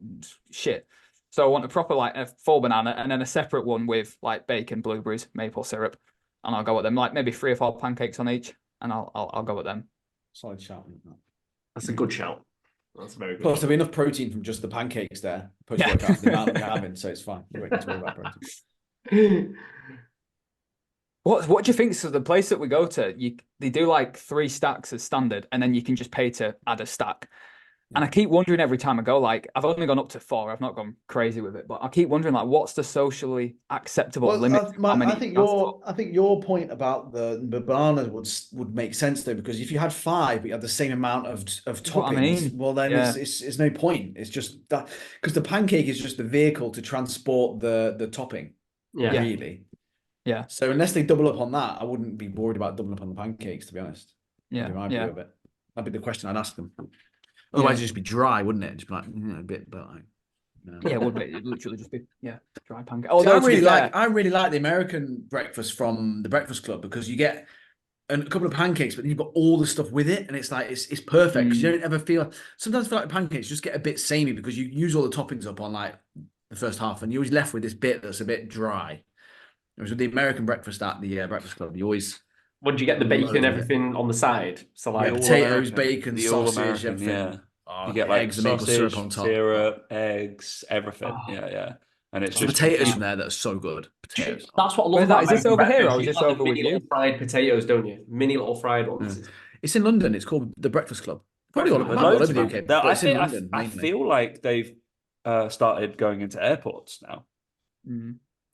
Shit. So I want a proper like a full banana and then a separate one with like bacon, blueberries, maple syrup, and I'll go with them like maybe 3 or 4 pancakes on each, and I'll go with them. Solid shout. That's a good shout. That's very good. Plus, there'll be enough protein from just the pancakes there. Post-workout, the amount we're having, so it's fine. You don't need to worry about protein. What do you think? So the place that we go to, they do like 3 stacks as standard, and then you can just pay to add a stack. And I keep wondering every time I go, like, I've only gone up to 4. I've not gone crazy with it, but I keep wondering, like, what's the socially acceptable limit? I think your point about the bananas would make sense though, because if you had 5, but you had the same amount of toppings, well then it's no point. It's just that because the pancake is just the vehicle to transport the topping. Yeah, really. Yeah. So unless they double up on that, I wouldn't be worried about doubling up on the pancakes, to be honest. Yeah. That'd be the question I'd ask them. Otherwise, it'd just be dry, wouldn't it? Just be like a bit, but like, yeah, it would be. It'd literally just be dry pancake. I really like the American breakfast from the Breakfast Club because you get a couple of pancakes, but then you've got all the stuff with it, and it's like it's perfect because you don't ever sometimes feel like pancakes just get a bit samey because you use all the toppings up on like the first half, and you're always left with this bit that's a bit dry. Whereas with the American breakfast at the Breakfast Club, you always. What, do you get the bacon, everything on the side? So like potatoes, bacon, sausage, everything. Yeah. Oh, you get like eggs and maple syrup on top. Syrup, eggs, everything. Yeah. And it's just potatoes from there that are so good. Potatoes. That's what I love about. Is this over here or is this over with you? Fried potatoes, don't you? Mini little fried ones. Yeah. It's in London. It's called the Breakfast Club. Probably all over the UK. But it's in London. I feel like they've started going into airports now.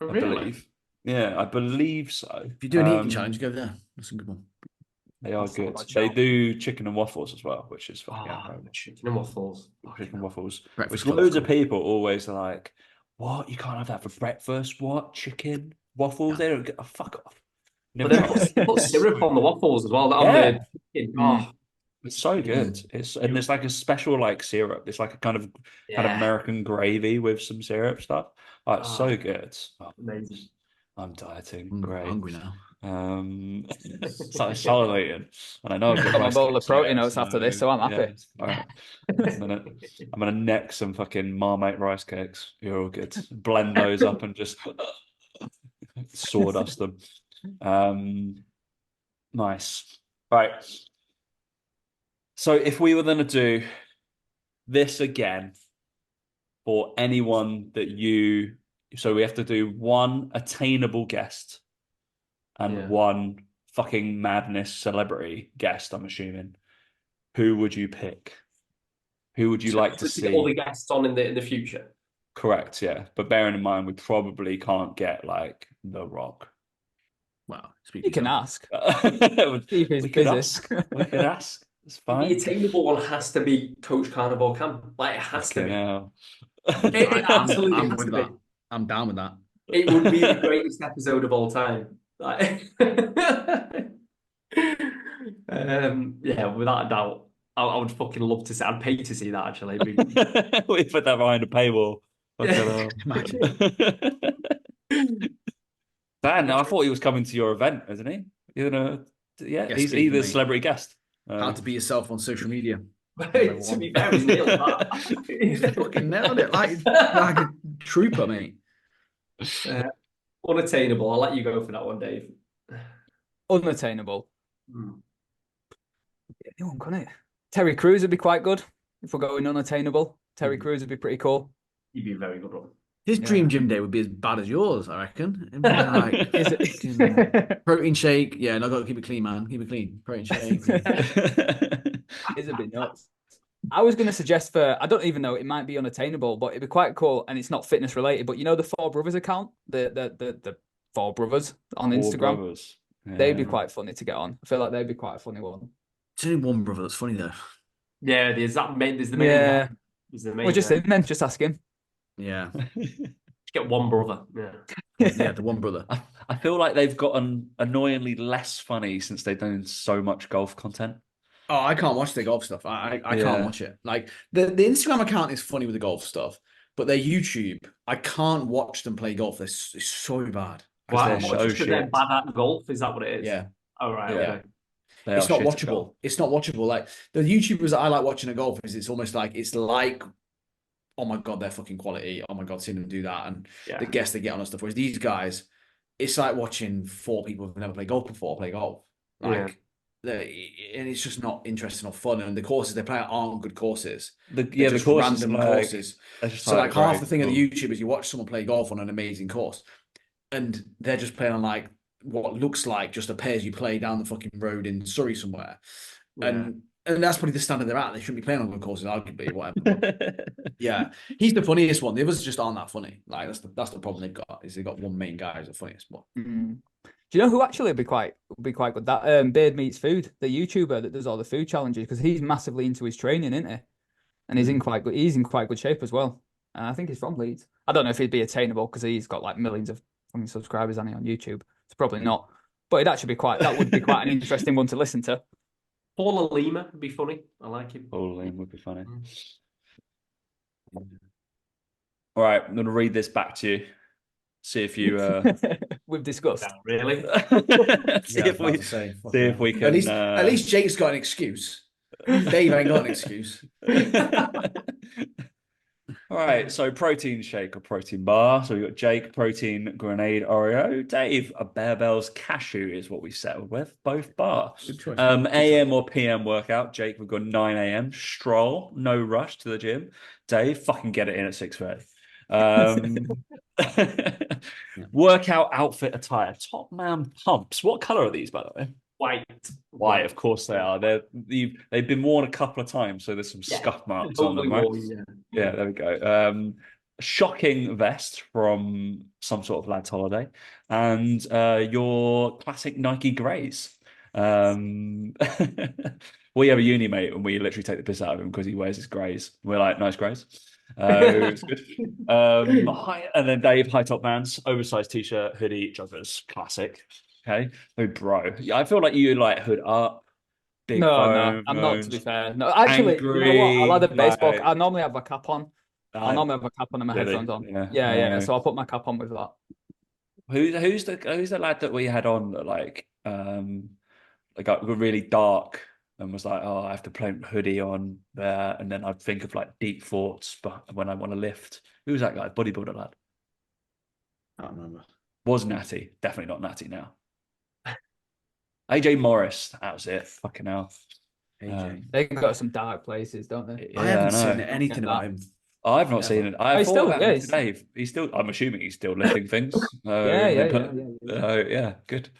I believe. Yeah, I believe so. If you do an eating challenge, go there. That's a good one. They are good. They do chicken and waffles as well, which is fucking incredible. Chicken and waffles. Chicken and waffles. Breakfast Which loads of people always are like, what? You can't have that for breakfast? What? Chicken? Waffles? They don't get fuck off. But they put syrup on the waffles as well. It's so good. And there's like a special like syrup. It's like a kind of American gravy with some syrup stuff. Oh, it's so good. Amazing. I'm dieting. I'm Great. hungry now. So salivating, and I know I've got Got my rice bowl of cakes protein here, oats after this, so I'm happy. yeah, all right. I'm gonna neck some fucking Marmite rice cakes. You're all good. Blend those up and just sawdust them. Nice. Right. So if we were going to do this again for anyone that so we have to do one attainable guest and one fucking madness celebrity guest, I'm assuming. Who would you pick? Who would you like to see? Get all the guests on in the future. Correct, yeah. But bearing in mind, we probably can't get like The Rock. Well, You can ask. We could ask. We could ask. It's fine. The attainable one has to be Coach Carnival Camp. Like, it has to be. It absolutely I'm has with to that. be. I'm down with that. It would be the greatest episode of all time. Like, without a doubt. I would fucking love to see. I'd pay to see that, actually. We put that behind a paywall. Imagine. Dan, I thought he was coming to your event, isn't he? You're gonna, yeah, Guest he's speaker, either a mate. celebrity guest. How to be yourself on social media. To be fair, he's nailed that. He's fucking nailed it like a trooper, mate. Unattainable. I'll let you go for that one, Dave. Unattainable. Anyone, can it? Terry Crews would be quite good if we're going unattainable. Terry Crews would be pretty cool. He'd be a very good one. His dream gym day would be as bad as yours, I reckon. It'd be like, protein shake. Yeah, no, got to keep it clean, man. Keep it clean. Protein shake. It's a bit nuts. I was going to suggest I don't even know, it might be unattainable, but it'd be quite cool, and it's not fitness related, but you know the Four Brothers account? The Four Brothers on Instagram? Brothers. Yeah. They'd be quite funny to get on. I feel like they'd be quite a funny one. It's only one brother that's funny, though. Yeah, there's the main guy. There's the main well, just guy. him then, just ask him. Yeah. Just get one brother. Yeah, the one brother. I feel like they've gotten annoyingly less funny since they've done so much golf content. Oh, I can't watch the golf stuff. I can't watch it. Like the Instagram account is funny with the golf stuff, but their YouTube, I can't watch them play golf. It's so bad. Wow, they're bad at golf. Is that what it is? Yeah. Oh, right. Yeah. Okay. It's not watchable. It's not watchable. Like the YouTubers that I like watching at golf it's almost like oh my God, they're fucking quality. Oh my God, seeing them do that and the guests they get on and stuff. Whereas these guys, it's like watching four people who've never played golf before play golf. And it's just not interesting or fun. And the courses they play aren't good courses. The courses random courses. So like half the thing of the YouTube is you watch someone play golf on an amazing course, and they're just playing on like what looks like just a pairs you play down the fucking road in Surrey somewhere. And that's probably the standard they're at. They shouldn't be playing on good courses, arguably, whatever. Yeah, he's the funniest one. The others just aren't that funny. Like that's the problem they've got. Is they've got one main guy who's the funniest one. Do you know who actually would be quite good? That Beard Meets Food, the YouTuber that does all the food challenges, because he's massively into his training, isn't he? And he's in quite good shape as well. And I think he's from Leeds. I don't know if he'd be attainable because he's got like millions of subscribers on YouTube. It's probably not, but that would be quite an interesting one to listen to. Paula Lima would be funny. I like him. Paula Lima would be funny. All right, I'm going to read this back to you. See if you we've discussed. Really? see if we can. At least Jake's got an excuse. Dave ain't got an excuse. All right, so protein shake or protein bar. So we've got Jake, protein grenade Oreo. Dave, a Bear Bells cashew is what we settled with. Both bar. Good choice. AM or PM workout. Jake, we've got 9 AM. Stroll, no rush to the gym. Dave, fucking get it in at 6:30. Workout outfit attire. Top man pumps. What color are these, by the way? White, of course they are. They've been worn a couple of times, so there's some scuff marks on them, right? Yeah, there we go. Shocking vest from some sort of lad's holiday, and your classic Nike greys. We have a uni mate, and we literally take the piss out of him because he wears his greys. We're like, nice greys. It's good. And then Dave, high top Vans, oversized t-shirt, hoodie, joggers, classic. Okay, oh bro, I feel like you like hood up. Big no, I'm not. To be fair, no. Actually, angry, you know what? I'll have a baseball. like, I normally have a cap on. I normally have a cap on and my headphones on. Yeah. So I'll put my cap on with that. Who's the lad that we had on that got really dark and was like, oh, I have to put hoodie on there, and then I'd think of like deep thoughts, but when I want to lift, who's that guy? Bodybuilder lad. I don't remember. Was Natty, definitely not Natty now. AJ Morris, that was it. Fucking hell. AJ. They got some dark places, don't they? Yeah, I haven't know. seen anything about him. I've not seen it. I Oh, thought still, about yeah, him today. He's still. I'm assuming he's still lifting things. Yeah. Good.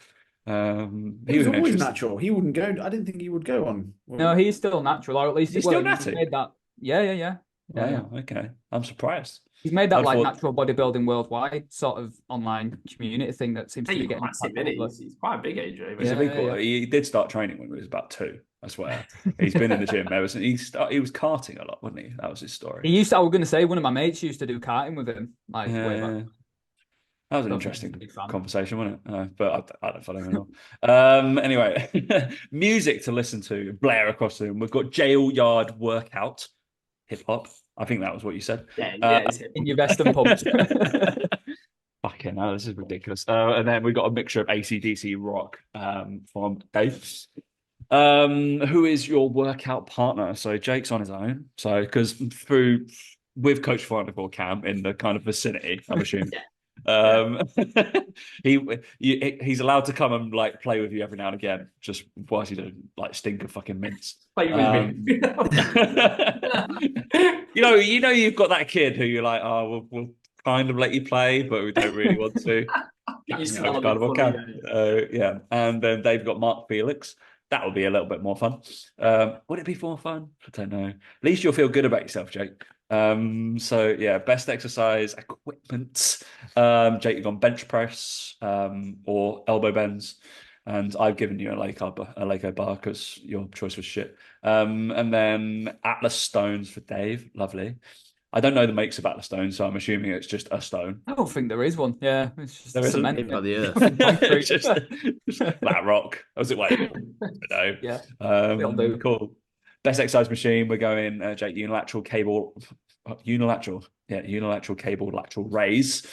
He was always interesting. natural. He wouldn't go. I didn't think he would go on. No, he's still natural, or at least He's well, still he's natty? made that. Yeah. Wow, okay. I'm surprised. He's made that I like thought- natural bodybuilding worldwide sort of online community thing that seems to be getting massive, isn't he? He's quite a big age, right? He's a big boy. Yeah. He did start training when he was about 2. I swear. He's been in the gym ever since. He was karting a lot, wasn't he? That was his story. He used to, I was going to say, one of my mates used to do karting with him, like way back. That was an Don't think interesting he's a big fan. conversation, wasn't it? But I don't follow him at all. Anyway, music to listen to, blare across the room. We've got Jail Yard Workout, hip hop. I think that was what you said. Yeah, In your vest and pumps. Fucking hell, this is ridiculous. And then we've got a mixture of AC/DC rock from Dave. Who is your workout partner? So Jake's on his own. So because with Coach Farnival Cam in the kind of vicinity, I'm assuming. He's allowed to come and like play with you every now and again, just whilst he doesn't like stink of fucking mints. Play with me. you know you've got that kid who you're like, oh, we'll kind of let you play, but we don't really want to. Yeah. And then they've got Mark Felix. That would be a little bit more fun. Would it be more fun? I don't know. At least you'll feel good about yourself, Jake. So yeah, best exercise equipment. Jake, you've gone bench press or elbow bends, and I've given you a Lego bar because your choice was shit. And then Atlas stones for Dave. Lovely. I don't know the makes of Atlas stone, so I'm assuming it's just a stone. I don't think there is one. Yeah, it's just There isn't? cement. By the earth. It's just flat rock. Was it? Wait, no. Yeah. Cool. Best exercise machine. We're going Jake unilateral cable lateral raise.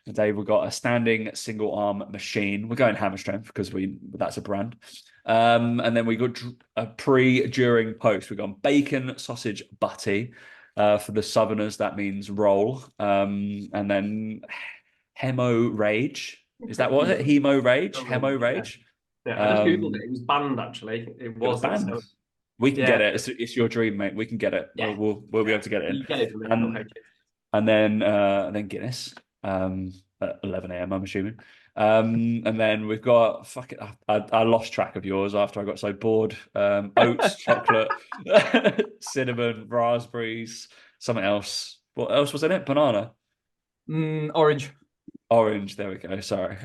And Dave, we've got a standing single arm machine. We're going hammer strength because that's a brand. And then we got a pre, during, post. We've got bacon, sausage, butty. For the Southerners, that means roll. And then Hemo Rage. Is that what is it? Hemo Rage? Hemo Rage? Yeah, I just Googled it. It was banned, actually. It was banned. So... We can get it. It's your dream, mate. We can get it. Yeah. We'll be able to get it in. You get it from And then Guinness at 11 a.m. I'm assuming. And then we've got I lost track of yours after I got so bored. Oats, chocolate, cinnamon, raspberries, something else. What else was in it? Banana. Orange. There we go. Sorry.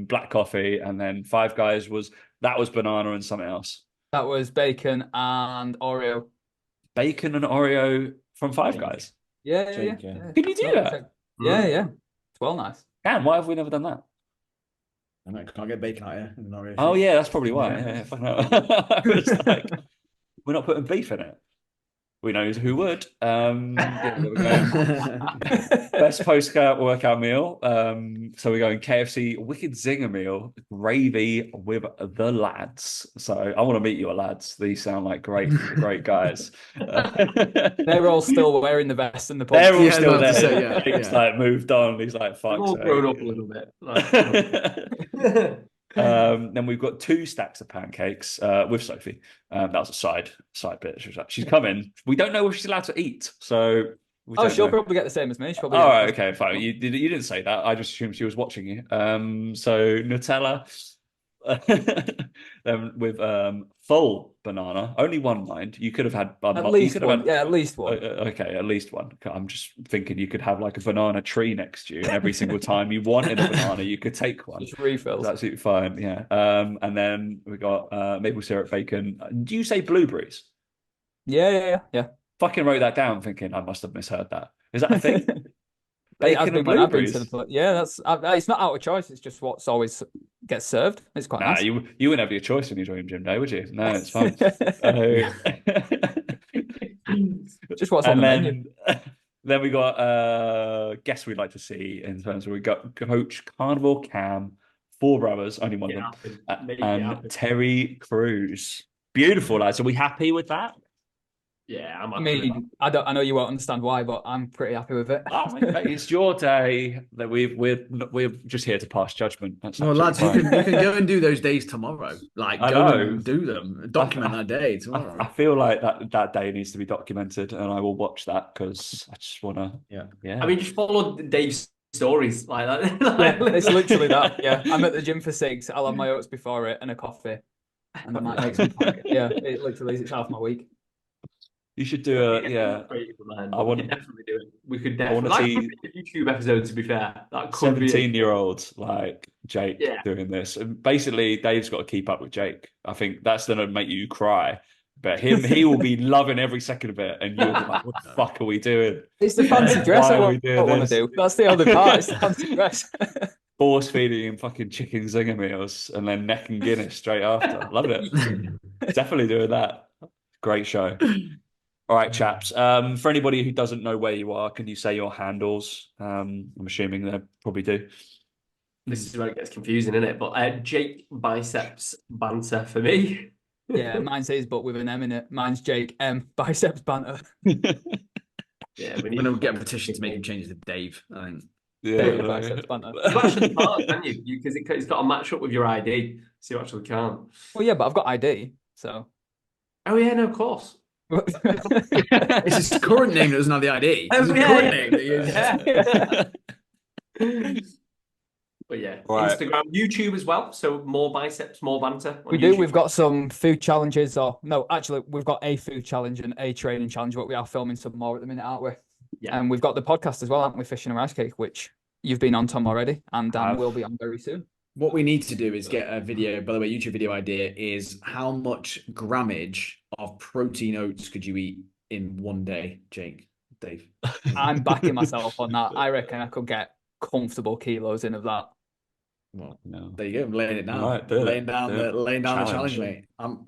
Black coffee, and then Five Guys was banana and something else. That was bacon and Oreo. Bacon and Oreo from Five Guys. Yeah. Can you do that? Yeah. It's well nice. And why have we never done that? I can't get bacon out here. Oh yeah, that's probably why. Yeah. It's like, we're not putting beef in it. We know who would. There we go. Best post-workout meal. So we're going KFC Wicked Zinger meal, gravy with the lads. So I want to meet you, lads. These sound like great guys. They're all still wearing the vest and the pumps. They're all still there. Say, Jake's like moved on. He's like, fuck. All grown up a little bit. Then we've got 2 stacks of pancakes with Sophie. That was a side bit. She's coming. We don't know if she's allowed to eat, so she'll probably get the same as me. She'll right, okay, fine. You didn't say that. I just assumed she was watching you. So Nutella, then with full banana. Only one, mind. You could have had at least one. Yeah, at least one. Okay, at least one. I'm just thinking you could have like a banana tree next to you, and every single time you wanted a banana, you could take one. Just refills. That's absolutely fine. Yeah. And then we got maple syrup bacon. Do you say blueberries? Yeah. Fucking wrote that down, thinking I must have misheard that. Is that a thing? Bacon and blueberries. It's not out of choice. It's just what's always gets served. It's quite nice. You wouldn't have your choice in your dream gym day, would you? No, it's fine. Just what's on the menu. Then we got guests we'd like to see in terms of we got Coach Carnival Cam, four brothers, only one of them, and Terry Crews. Beautiful, lads. Are we happy with that? Yeah, I'm I mean, I know you won't understand why, but I'm pretty happy with it. Oh, mate, it's your day. That we're just here to pass judgment. That's well, lads, you fine. can go and do those days tomorrow. Like, I go know. and do them. Document that day tomorrow. I feel like that day needs to be documented, and I will watch that because I just want to. Yeah. I mean, just follow Dave's stories like that. Yeah, it's literally that. Yeah, I'm at the gym for 6. I'll have my oats before it and a coffee, and I might make some pancakes. Yeah, it literally it's half my week. You should do I want to definitely do it. We could definitely like a YouTube episode. To be fair, that could 17-year-old like Jake doing this, and basically Dave's got to keep up with Jake. I think that's gonna make you cry. But he will be loving every second of it, and you'll be like, "What the fuck are we doing?" It's the fancy dress I want to do. That's the other part. It's the fancy dress. Force feeding him fucking chicken zinger meals, and then neck and Guinness straight after. Love it. Definitely doing that. Great show. All right, chaps. For anybody who doesn't know where you are, can you say your handles? I'm assuming they probably do. This is where it gets confusing, isn't it? But Jake Biceps Banter for me. Yeah, mine says but with an M in it. Mine's Jake M Biceps Banter. Yeah, we're gonna get a petition to make him change it to Dave. I think. Yeah, Biceps Banter. You actually can't, can you? Because it's got to match up with your ID, so you actually can't. Well, yeah, but I've got ID, so. Oh yeah, no, of course. It's his current name that doesn't have the ID. It's his current name that he uses. But yeah, right. Instagram, YouTube as well. So more biceps, more banter. We do. We've got some food challenges, actually, we've got a food challenge and a training challenge, but we are filming some more at the minute, aren't we? Yeah. And we've got the podcast as well, haven't we? Fishing a rice cake, which you've been on, Tom, already, and Dan will be on very soon. What we need to do is get a video. By the way, YouTube video idea is how much grammage of protein oats could you eat in one day, Jake, Dave? I'm backing myself on that. I reckon I could get comfortable kilos in of that. Well, no. There you go. I'm laying it down. Right, laying down the challenge, mate. I'm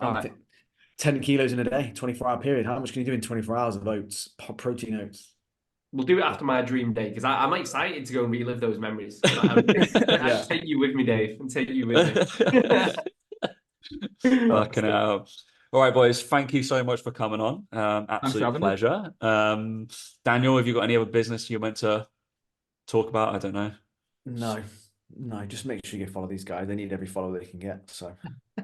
10 kilos in a day, 24-hour period. How much can you do in 24 hours of oats, protein oats? We'll do it after my dream day because I'm excited to go and relive those memories. I'll take you with me, Dave, and take you with me. Fucking hell. All right, boys. Thank you so much for coming on. Absolute pleasure. Daniel, have you got any other business you're meant to talk about? I don't know. No, just make sure you follow these guys. They need every follow they can get. So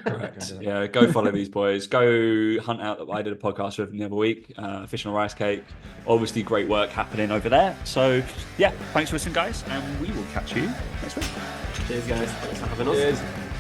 correct. Yeah, go follow these boys. Go hunt out. I did a podcast with them the other week. Fishing a rice cake. Obviously, great work happening over there. So yeah, thanks for listening, guys, and we will catch you next week. Cheers, guys. Thanks for having us. Cheers.